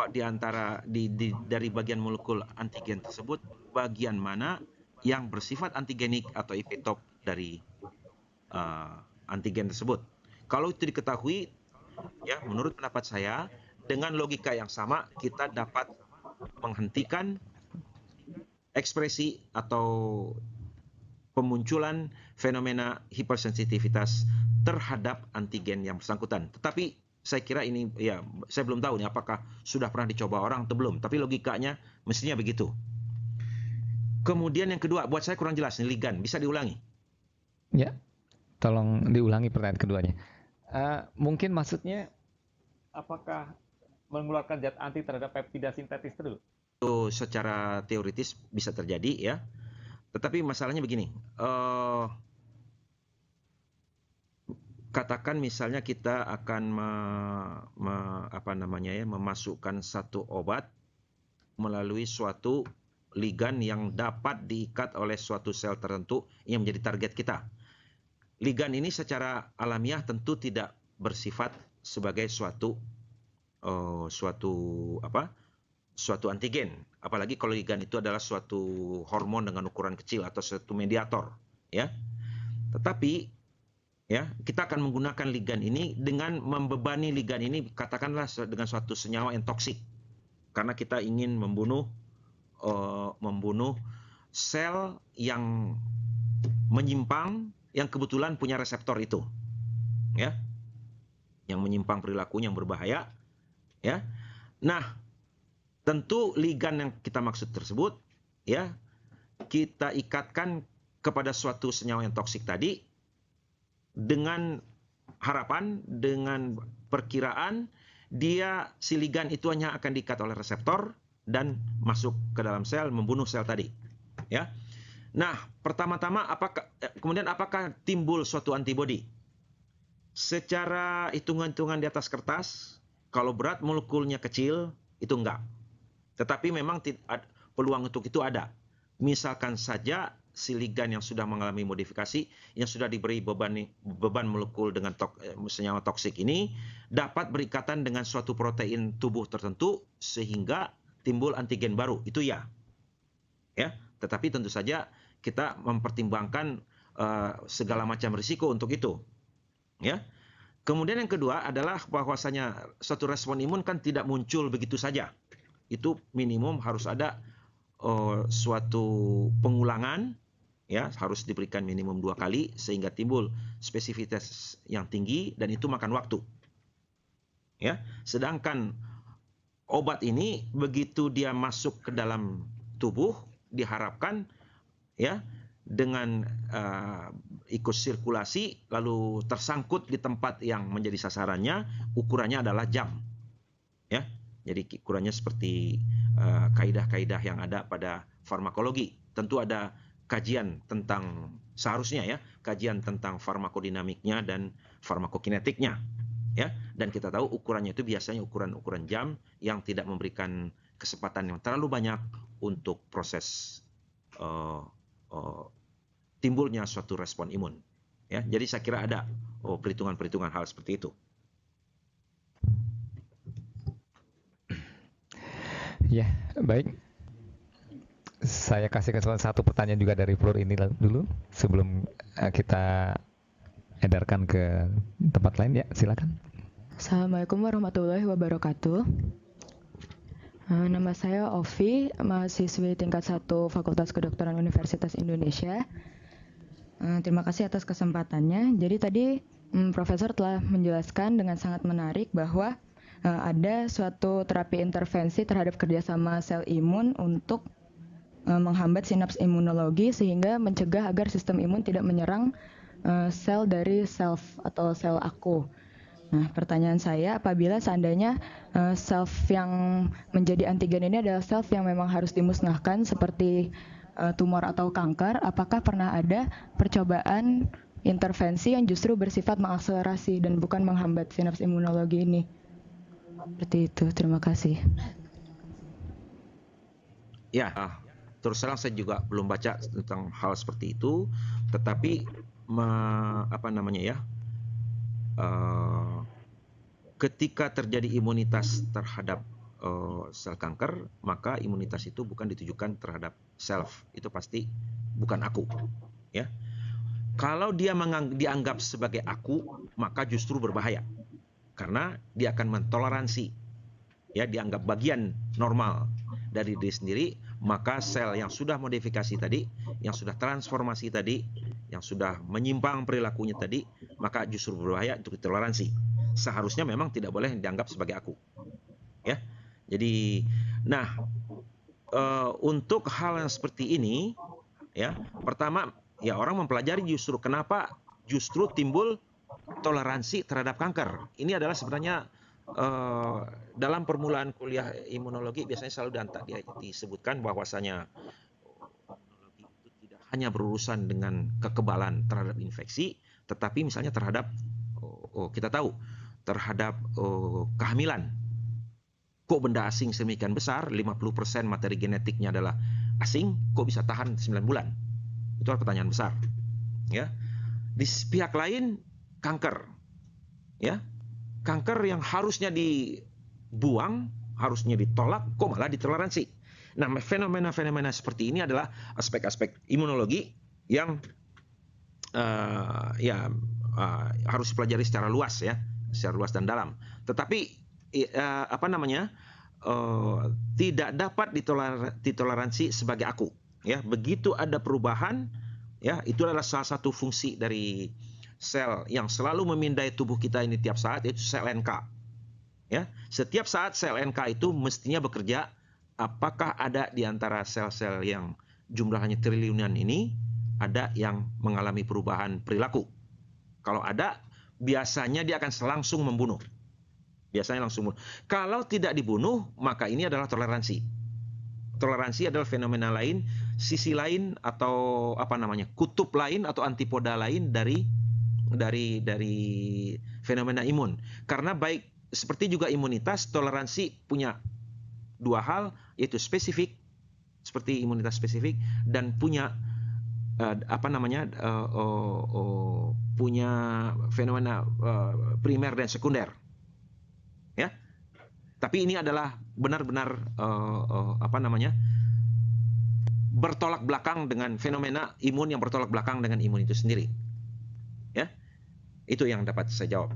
di antara dari bagian molekul antigen tersebut bagian mana yang bersifat antigenik atau epitop dari antigen tersebut. Kalau itu diketahui ya, menurut pendapat saya dengan logika yang sama kita dapat menghentikan ekspresi atau pemunculan fenomena hipersensitivitas terhadap antigen yang bersangkutan. Tetapi saya kira ini ya, saya belum tahu nih apakah sudah pernah dicoba orang atau belum, tapi logikanya mestinya begitu. Kemudian yang kedua, buat saya kurang jelas nih ligan, bisa diulangi? Ya, tolong diulangi pertanyaan keduanya. Mungkin maksudnya apakah mengeluarkan zat anti terhadap peptida sintetis dulu? Itu secara teoritis bisa terjadi ya. Tetapi masalahnya begini. Katakan misalnya kita akan memasukkan satu obat melalui suatu ligan yang dapat diikat oleh suatu sel tertentu yang menjadi target kita. Ligan ini secara alamiah tentu tidak bersifat sebagai suatu antigen. Apalagi kalau ligan itu adalah suatu hormon dengan ukuran kecil atau suatu mediator, ya. Tetapi ya, kita akan menggunakan ligan ini dengan membebani ligan ini katakanlah dengan suatu senyawa yang toksik. Karena kita ingin membunuh sel yang menyimpang yang kebetulan punya reseptor itu. Ya. Yang menyimpang perilaku yang berbahaya, ya. Nah, tentu ligan yang kita maksud tersebut ya kita ikatkan kepada suatu senyawa yang toksik tadi dengan harapan, dengan perkiraan si ligan itu hanya akan diikat oleh reseptor dan masuk ke dalam sel, membunuh sel tadi. Ya. Nah, pertama-tama apakah timbul suatu antibodi? Secara hitungan-hitungan di atas kertas, kalau berat molekulnya kecil, itu enggak. Tetapi memang peluang untuk itu ada. Misalkan saja si ligan yang sudah mengalami modifikasi, yang sudah diberi beban molekul dengan senyawa toksik ini, dapat berikatan dengan suatu protein tubuh tertentu, sehingga timbul antigen baru. Itu ya. Ya, tetapi tentu saja kita mempertimbangkan segala macam risiko untuk itu. Ya. Kemudian yang kedua adalah bahwasanya suatu respon imun kan tidak muncul begitu saja. Itu minimum harus ada suatu pengulangan, ya, harus diberikan minimum 2 kali sehingga timbul spesifitas yang tinggi dan itu makan waktu. Ya, sedangkan obat ini begitu dia masuk ke dalam tubuh diharapkan ya dengan ikut sirkulasi lalu tersangkut di tempat yang menjadi sasarannya, ukurannya adalah jam. Ya. Jadi ukurannya seperti kaidah-kaidah yang ada pada farmakologi. Tentu ada kajian tentang seharusnya ya, kajian tentang farmakodinamiknya dan farmakokinetiknya. Ya, dan kita tahu ukurannya itu biasanya ukuran jam yang tidak memberikan kesempatan yang terlalu banyak untuk proses timbulnya suatu respon imun. Ya, jadi saya kira ada perhitungan-perhitungan hal seperti itu. Ya, baik. Saya kasih satu pertanyaan juga dari Flor ini dulu sebelum kita edarkan ke tempat lain. Ya, silakan. Assalamualaikum warahmatullahi wabarakatuh. Nama saya Ovi, mahasiswi tingkat 1 Fakultas Kedokteran Universitas Indonesia. Terima kasih atas kesempatannya. Jadi tadi Profesor telah menjelaskan dengan sangat menarik bahwa ada suatu terapi intervensi terhadap kerjasama sel imun untuk menghambat sinaps imunologi sehingga mencegah agar sistem imun tidak menyerang sel dari self atau sel aku. Nah, pertanyaan saya, apabila seandainya self yang menjadi antigen ini adalah self yang memang harus dimusnahkan seperti tumor atau kanker, apakah pernah ada percobaan intervensi yang justru bersifat mengakselerasi dan bukan menghambat sinaps imunologi ini? Seperti itu, terima kasih. Ya, terus terang saya juga belum baca tentang hal seperti itu, tetapi ketika terjadi imunitas terhadap sel kanker, maka imunitas itu bukan ditujukan terhadap self, itu pasti bukan aku. Ya, kalau dia dianggap sebagai aku, maka justru berbahaya. Karena dia akan mentoleransi, ya, dianggap bagian normal dari diri sendiri, maka sel yang sudah modifikasi tadi, yang sudah transformasi tadi, yang sudah menyimpang perilakunya tadi, maka justru berbahaya untuk ditoleransi. Seharusnya memang tidak boleh dianggap sebagai aku. Ya, jadi, nah, untuk hal yang seperti ini, ya, pertama, ya orang mempelajari justru kenapa justru timbul toleransi terhadap kanker. Ini adalah sebenarnya dalam permulaan kuliah imunologi biasanya selalu disebutkan bahwasanya imunologi itu tidak hanya berurusan dengan kekebalan terhadap infeksi, tetapi misalnya terhadap kita tahu terhadap kehamilan. Kok benda asing sedemikian besar, 50% materi genetiknya adalah asing, kok bisa tahan 9 bulan? Itu adalah pertanyaan besar. Ya. Di pihak lain kanker. Ya. Kanker yang harusnya dibuang, harusnya ditolak, kok malah ditoleransi. Nah, fenomena-fenomena seperti ini adalah aspek-aspek imunologi yang harus dipelajari secara luas ya, secara luas dan dalam. Tetapi tidak dapat ditoleransi sebagai aku. Ya, begitu ada perubahan, ya itu adalah salah satu fungsi dari sel yang selalu memindai tubuh kita ini tiap saat, yaitu sel NK. Ya, setiap saat sel NK itu mestinya bekerja. Apakah ada di antara sel-sel yang jumlahnya triliunan ini ada yang mengalami perubahan perilaku? Kalau ada, biasanya dia akan langsung membunuh. Biasanya langsung membunuh. Kalau tidak dibunuh, maka ini adalah toleransi. Toleransi adalah fenomena lain, sisi lain atau kutub lain atau antipoda lain dari fenomena imun. Karena baik seperti juga imunitas, toleransi punya dua hal, yaitu spesifik seperti imunitas spesifik dan punya punya fenomena primer dan sekunder. Ya. Tapi ini adalah benar-benar bertolak belakang dengan fenomena imun yang bertolak belakang dengan imun itu sendiri. Ya. Itu yang dapat saya jawab.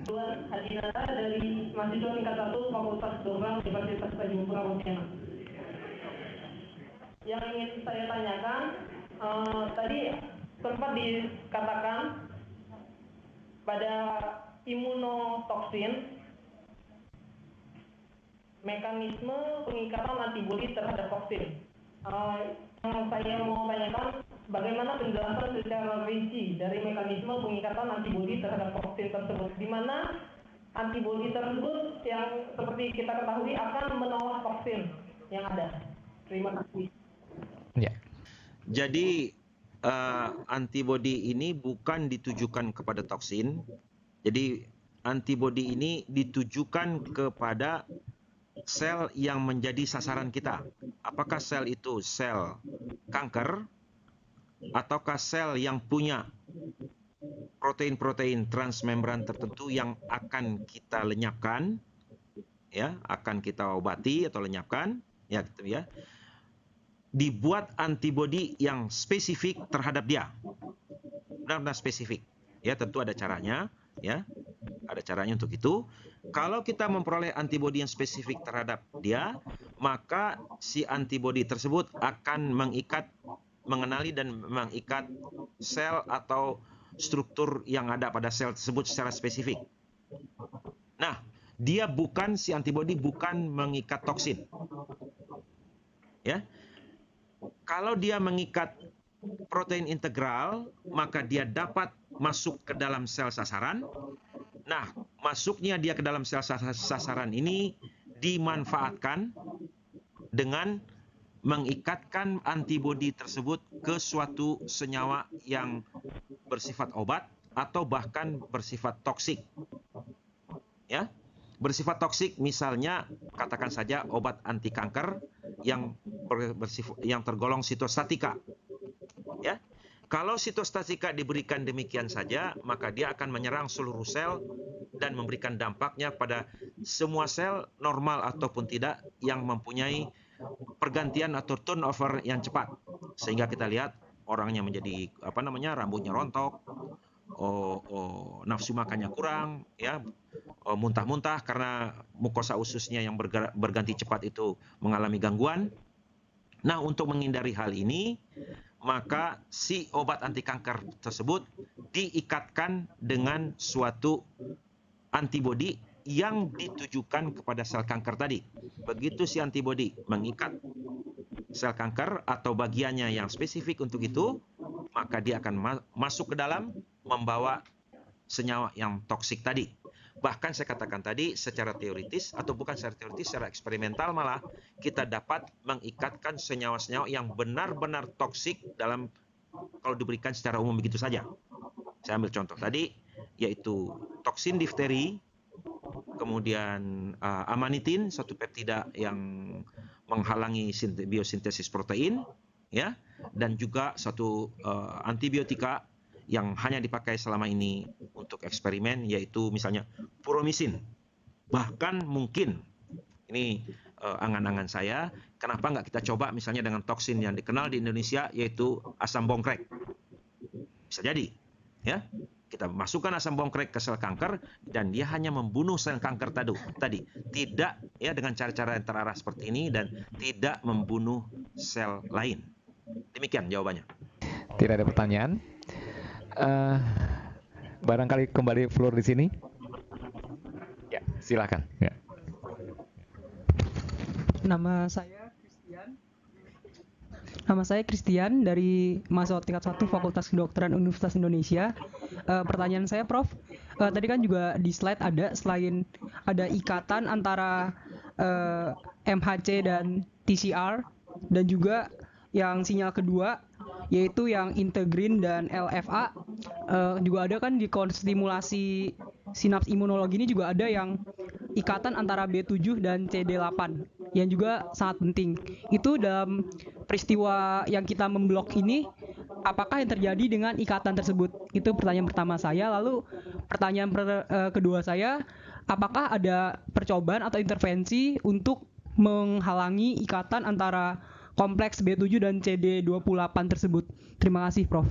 Tuan Hadinata dari mahasiswa tingkat 1 Fakultas Kedokteran Universitas Tanjung Pontianak. Yang ingin saya tanyakan, tadi sempat dikatakan pada imunotoksin mekanisme pengikatan antibodi terhadap toksin. Yang saya mau tanyakan, bagaimana penjelasan secara rinci dari mekanisme pengikatan antibodi terhadap toksin tersebut, di mana antibodi tersebut yang seperti kita ketahui akan menolak toksin yang ada. Terima kasih. Ya. Jadi antibodi ini bukan ditujukan kepada toksin. Jadi antibodi ini ditujukan kepada sel yang menjadi sasaran kita. Apakah sel itu sel kanker ataukah sel yang punya protein-protein transmembran tertentu yang akan kita lenyapkan, ya, akan kita obati atau lenyapkan, ya gitu ya. Dibuat antibodi yang spesifik terhadap dia. Benar-benar spesifik. Ya, tentu ada caranya, ya. Ada caranya untuk itu. Kalau kita memperoleh antibodi yang spesifik terhadap dia, maka si antibodi tersebut akan mengenali dan mengikat sel atau struktur yang ada pada sel tersebut secara spesifik. Nah, si antibodi bukan mengikat toksin. Ya. Kalau dia mengikat protein integral, maka dia dapat masuk ke dalam sel sasaran. Nah, masuknya dia ke dalam sel sasaran ini dimanfaatkan dengan mengikatkan antibodi tersebut ke suatu senyawa yang bersifat obat atau bahkan bersifat toksik. Ya, bersifat toksik misalnya katakan saja obat anti kanker yang tergolong sitostatika. Ya. Kalau sitostatika diberikan demikian saja, maka dia akan menyerang seluruh sel dan memberikan dampaknya pada semua sel normal ataupun tidak yang mempunyai pergantian atau turnover yang cepat. Sehingga kita lihat orangnya menjadi rambutnya rontok, nafsu makannya kurang, ya, muntah-muntah karena mukosa ususnya yang berganti cepat itu mengalami gangguan. Nah, untuk menghindari hal ini, maka si obat anti kanker tersebut diikatkan dengan suatu antibodi yang ditujukan kepada sel kanker tadi. Begitu si antibodi mengikat sel kanker atau bagiannya yang spesifik untuk itu, maka dia akan masuk ke dalam membawa senyawa yang toksik tadi. Bahkan saya katakan tadi secara teoritis atau bukan secara teoritis, secara eksperimental malah kita dapat mengikatkan senyawa-senyawa yang benar-benar toksik dalam kalau diberikan secara umum begitu saja. Saya ambil contoh tadi, yaitu toksin difteri, kemudian amanitin, satu peptida yang menghalangi biosintesis protein, ya, dan juga satu antibiotika yang hanya dipakai selama ini untuk eksperimen, yaitu misalnya furomisin. Bahkan mungkin ini angan-angan saya, kenapa nggak kita coba misalnya dengan toksin yang dikenal di Indonesia, yaitu asam bongkrek. Bisa jadi, ya, kita masukkan asam bongkrek ke sel kanker dan dia hanya membunuh sel kanker tadi, tidak ya dengan cara-cara yang terarah seperti ini dan tidak membunuh sel lain. Demikian jawabannya. Tidak ada pertanyaan. Barangkali kembali floor di sini. Ya, silakan. Ya. Nama saya Christian dari mahasiswa tingkat 1 Fakultas Kedokteran Universitas Indonesia. Pertanyaan saya, Prof, tadi kan juga di slide ada, selain ada ikatan antara MHC dan TCR, dan juga yang sinyal kedua yaitu yang integrin dan LFA, juga ada kan di konstimulasi sinaps imunologi ini juga ada yang ikatan antara B7 dan CD8 yang juga sangat penting. Itu dalam peristiwa yang kita memblok ini, apakah yang terjadi dengan ikatan tersebut? Itu pertanyaan pertama saya. Lalu pertanyaan kedua saya, apakah ada percobaan atau intervensi untuk menghalangi ikatan antara kompleks B7 dan CD28 tersebut? Terima kasih, Prof.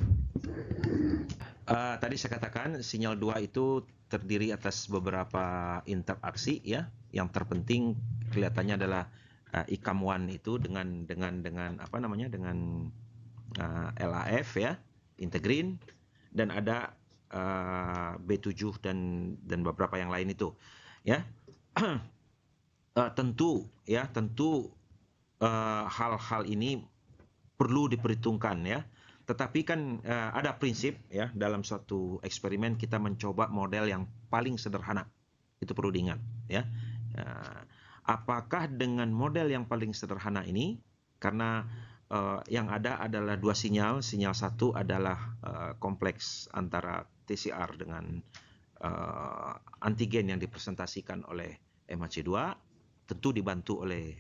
Tadi saya katakan sinyal 2 itu terdiri atas beberapa interaksi, ya. Yang terpenting kelihatannya adalah ICAM1 itu dengan apa namanya, dengan LAF, ya, integrin, dan ada B7 dan beberapa yang lain itu, ya. Tentu hal-hal ini perlu diperhitungkan, ya. Tetapi kan ada prinsip, ya, dalam suatu eksperimen kita mencoba model yang paling sederhana. Itu perlu diingat, ya. Apakah dengan model yang paling sederhana ini, karena yang ada adalah dua sinyal. Sinyal satu adalah kompleks antara TCR dengan antigen yang dipresentasikan oleh MHC2, tentu dibantu oleh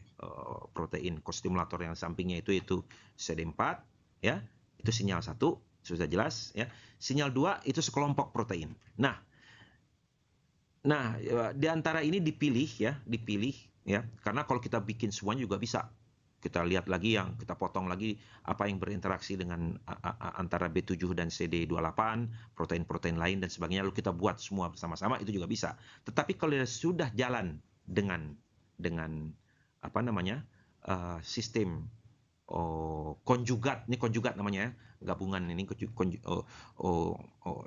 protein kostimulator yang sampingnya itu CD4, ya. Itu sinyal satu, sudah jelas, ya. Sinyal 2 itu sekelompok protein. Nah, di antara ini dipilih, ya, karena kalau kita bikin semuanya juga bisa. Kita lihat lagi kita potong lagi apa yang berinteraksi dengan antara B7 dan CD28, protein-protein lain dan sebagainya, lalu kita buat semua bersama-sama, itu juga bisa. Tetapi kalau sudah jalan dengan apa namanya, sistem konjugat, ini konjugat namanya, ya, gabungan ini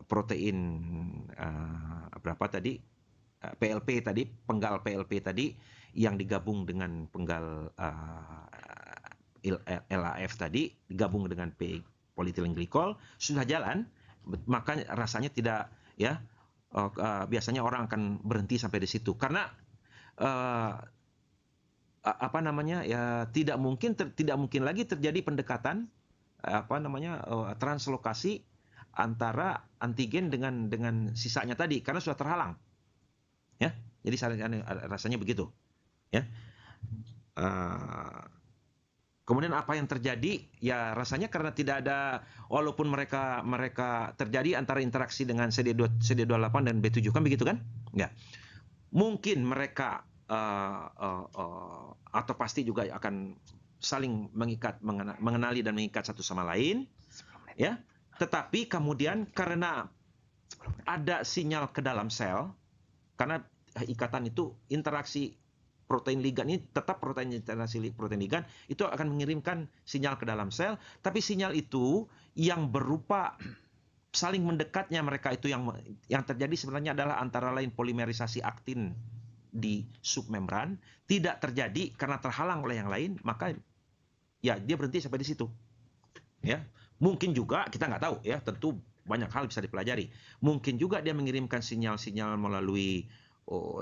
protein berapa tadi, PLP tadi, penggal PLP tadi yang digabung dengan penggal LAF tadi digabung dengan polyethylene glycol, sudah jalan, maka rasanya tidak, ya, biasanya orang akan berhenti sampai di situ karena apa namanya, ya, tidak mungkin lagi terjadi pendekatan apa namanya, translokasi antara antigen dengan sisanya tadi karena sudah terhalang, ya. Jadi rasanya begitu, ya. Kemudian apa yang terjadi, ya, rasanya karena tidak ada, walaupun mereka terjadi antara interaksi dengan CD28 dan B7 kan begitu kan, ya, mungkin mereka atau pasti juga akan saling mengenali dan mengikat satu sama lain, ya. Tetapi kemudian karena ada sinyal ke dalam sel, karena ikatan itu interaksi protein ligan ini tetap interaksi protein ligan itu akan mengirimkan sinyal ke dalam sel, tapi sinyal itu yang berupa saling mendekatnya mereka itu yang terjadi sebenarnya adalah antara lain polimerisasi aktin di submembran tidak terjadi karena terhalang oleh yang lain, maka ya dia berhenti sampai di situ. Ya, mungkin juga kita nggak tahu ya, tentu banyak hal bisa dipelajari. Mungkin juga dia mengirimkan sinyal-sinyal melalui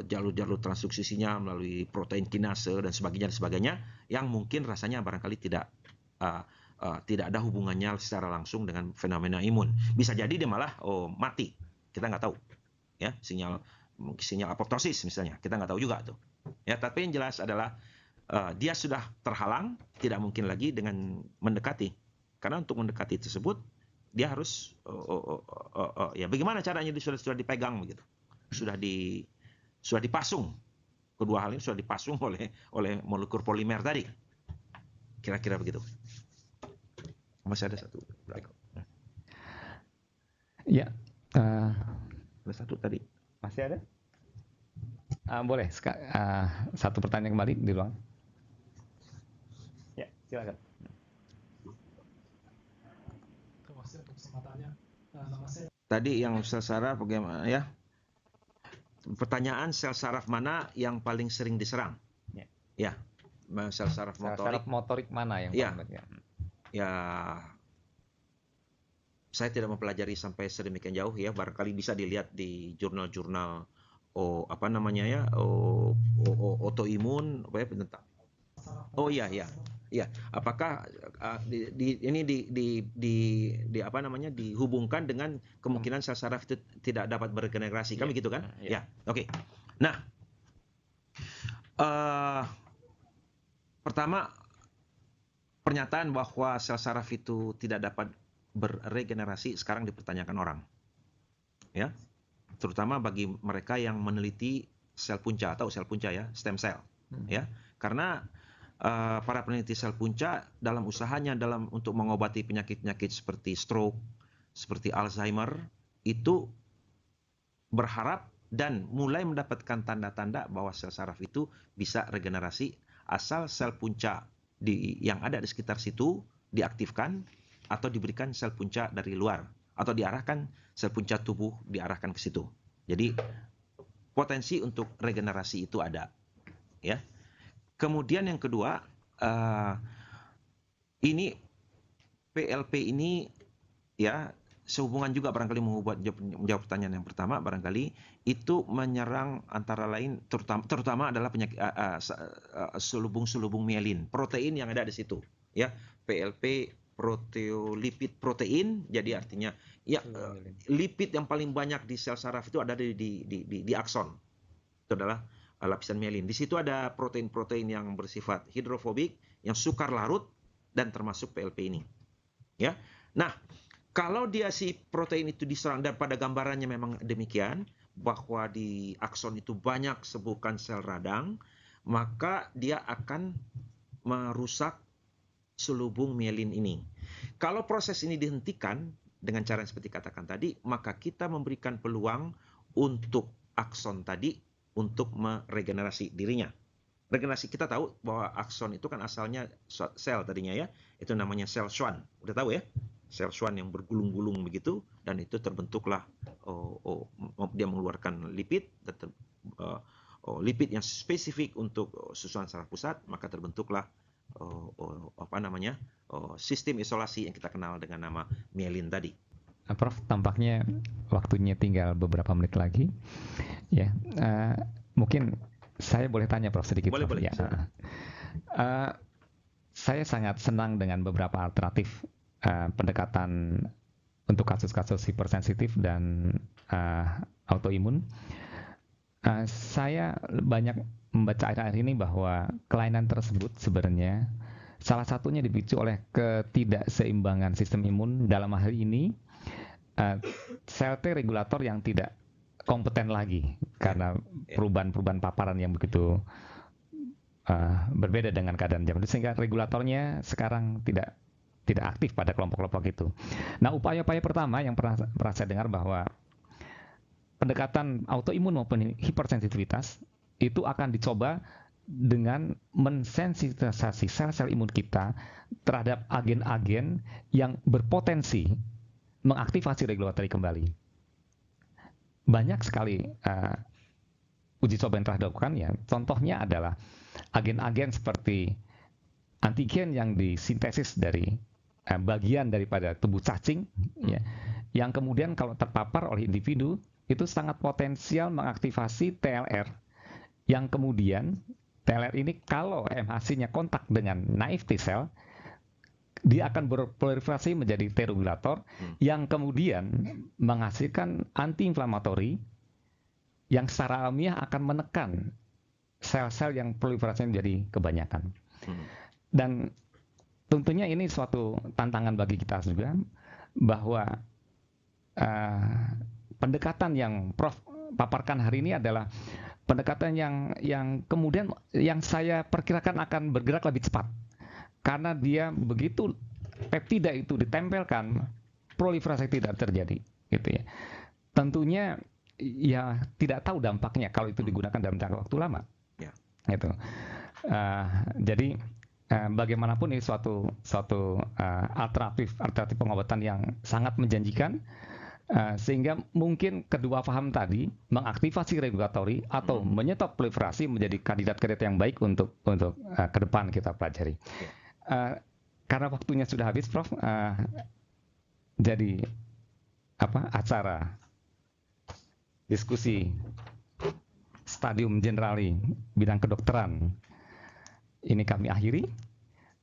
jalur-jalur transduksi sinyal, melalui protein kinase dan sebagainya yang mungkin rasanya barangkali tidak ada hubungannya secara langsung dengan fenomena imun. Bisa jadi dia malah mati, kita nggak tahu. Ya, sinyal apoptosis misalnya, kita nggak tahu juga tuh. Ya, tapi yang jelas adalah dia sudah terhalang, tidak mungkin lagi dengan mendekati. Karena untuk mendekati tersebut dia harus ya bagaimana caranya, dia sudah dipegang begitu, sudah dipasung, kedua hal ini sudah dipasung oleh molekul polimer tadi, kira-kira begitu. Masih ada satu ya, ada satu tadi masih ada, boleh satu pertanyaan kembali di ruang. Ya, silakan. Tadi yang sel saraf bagaimana ya? Pertanyaan sel saraf mana yang paling sering diserang? Ya, sel saraf motorik. Sel saraf motorik mana yang paling banyak? Ya, saya tidak mempelajari sampai sedemikian jauh ya. Barangkali bisa dilihat di jurnal-jurnal autoimun, apa ya, tentang. Oh iya. Ya, apakah dihubungkan dengan kemungkinan sel saraf itu tidak dapat beregenerasi? Kan begitu kan? Ya. Oke. Nah, pertama, pernyataan bahwa sel saraf itu tidak dapat beregenerasi sekarang dipertanyakan orang. Ya. Terutama bagi mereka yang meneliti sel punca atau sel punca ya, stem cell. Ya. Karena para peneliti sel punca dalam usahanya untuk mengobati penyakit-penyakit seperti stroke, seperti Alzheimer, itu berharap dan mulai mendapatkan tanda-tanda bahwa sel saraf itu bisa regenerasi asal sel punca yang ada di sekitar situ diaktifkan atau diberikan sel punca dari luar, atau diarahkan sel punca tubuh diarahkan ke situ. Jadi potensi untuk regenerasi itu ada, ya. Kemudian yang kedua, ini PLP ini ya sehubungan juga barangkali menjawab pertanyaan yang pertama, barangkali itu menyerang antara lain terutama adalah penyakit selubung mielin, protein yang ada di situ, ya. PLP proteolipid protein, jadi artinya ya lipid yang paling banyak di sel saraf itu ada di akson. Itu adalah lapisan mielin. Di situ ada protein-protein yang bersifat hidrofobik, yang sukar larut, dan termasuk PLP ini. Ya. Nah, kalau si protein itu diserang, dan pada gambarannya memang demikian, bahwa di akson itu banyak sebukan sel radang, maka dia akan merusak selubung mielin ini. Kalau proses ini dihentikan dengan cara yang seperti katakan tadi, maka kita memberikan peluang untuk akson tadi untuk meregenerasi dirinya. Regenerasi, kita tahu bahwa akson itu kan asalnya sel tadinya ya, itu namanya sel Schwann. Udah tahu ya? Sel Schwann yang bergulung-gulung begitu, dan itu terbentuklah dia mengeluarkan lipid, lipid yang spesifik untuk susunan saraf pusat, maka terbentuklah sistem isolasi yang kita kenal dengan nama mielin tadi. Prof, tampaknya waktunya tinggal beberapa menit lagi. Ya, mungkin saya boleh tanya Prof sedikit. Boleh. Ya. Saya sangat senang dengan beberapa alternatif pendekatan untuk kasus-kasus hipersensitif dan autoimun. Saya banyak membaca akhir-akhir ini bahwa kelainan tersebut sebenarnya salah satunya dipicu oleh ketidakseimbangan sistem imun, dalam hal ini sel T regulator yang tidak kompeten lagi karena perubahan-perubahan paparan yang begitu berbeda dengan keadaan zaman itu, sehingga regulatornya sekarang tidak aktif pada kelompok-kelompok itu. Nah, upaya-upaya pertama yang pernah saya dengar bahwa pendekatan autoimun maupun hipersensitivitas itu akan dicoba dengan mensensitisasi sel-sel imun kita terhadap agen-agen yang berpotensi mengaktifasi regulatory kembali. Banyak sekali uji coba yang telah dilakukan ya. Contohnya adalah agen-agen seperti antigen yang disintesis dari bagian daripada tubuh cacing, ya, yang kemudian kalau terpapar oleh individu itu sangat potensial mengaktifasi TLR, yang kemudian TLR ini kalau MHC-nya kontak dengan naive T cell, dia akan berproliferasi menjadi T regulator yang kemudian menghasilkan antiinflamatori yang secara alamiah akan menekan sel-sel yang proliferasi menjadi kebanyakan. Dan tentunya ini suatu tantangan bagi kita juga, bahwa pendekatan yang Prof paparkan hari ini adalah pendekatan yang kemudian yang saya perkirakan akan bergerak lebih cepat. Karena dia begitu peptida itu ditempelkan, proliferasi tidak terjadi, gitu ya. Tentunya ya tidak tahu dampaknya kalau itu digunakan dalam jangka waktu lama, gitu. Jadi bagaimanapun ini suatu alternatif pengobatan yang sangat menjanjikan, sehingga mungkin kedua paham tadi mengaktifasi regulatori atau menyetop proliferasi menjadi kandidat-kandidat yang baik untuk ke depan kita pelajari. Karena waktunya sudah habis, Prof. Jadi acara diskusi stadium generali bidang kedokteran ini kami akhiri,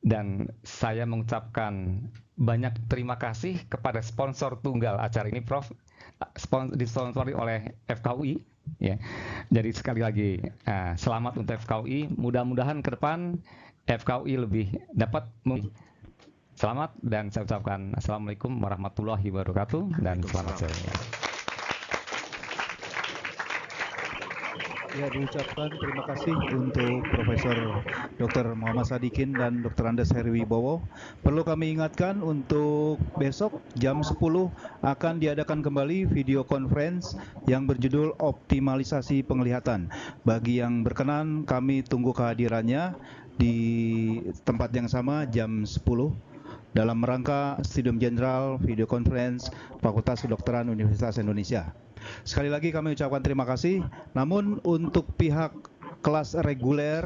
dan saya mengucapkan banyak terima kasih kepada sponsor tunggal acara ini, Prof. Disponsori oleh FKUI, ya. Jadi sekali lagi selamat untuk FKUI. Mudah-mudahan ke depan FKUI lebih dapat selamat, dan saya ucapkan Assalamualaikum warahmatullahi wabarakatuh dan selamat sore. Ya, diucapkan terima kasih untuk Profesor Dr. Muhammad Sadikin dan Dr. Andes Heriwibowo. Perlu kami ingatkan untuk besok jam 10 akan diadakan kembali video conference yang berjudul Optimalisasi Penglihatan. Bagi yang berkenan, kami tunggu kehadirannya di tempat yang sama jam 10 dalam rangka Stadium General Video Conference Fakultas Kedokteran Universitas Indonesia. Sekali lagi kami ucapkan terima kasih. Namun untuk pihak kelas reguler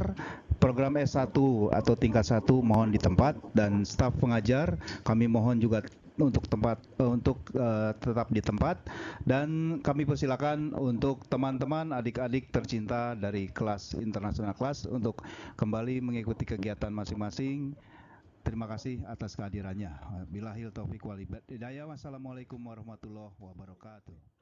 program S1 atau tingkat 1 mohon di tempat, dan staf pengajar kami mohon juga untuk tetap di tempat, dan kami persilakan untuk teman-teman adik-adik tercinta dari kelas internasional kelas untuk kembali mengikuti kegiatan masing-masing. Terima kasih atas kehadirannya. Billahil taufiq wal hidayah. Wassalamualaikum warahmatullahi wabarakatuh.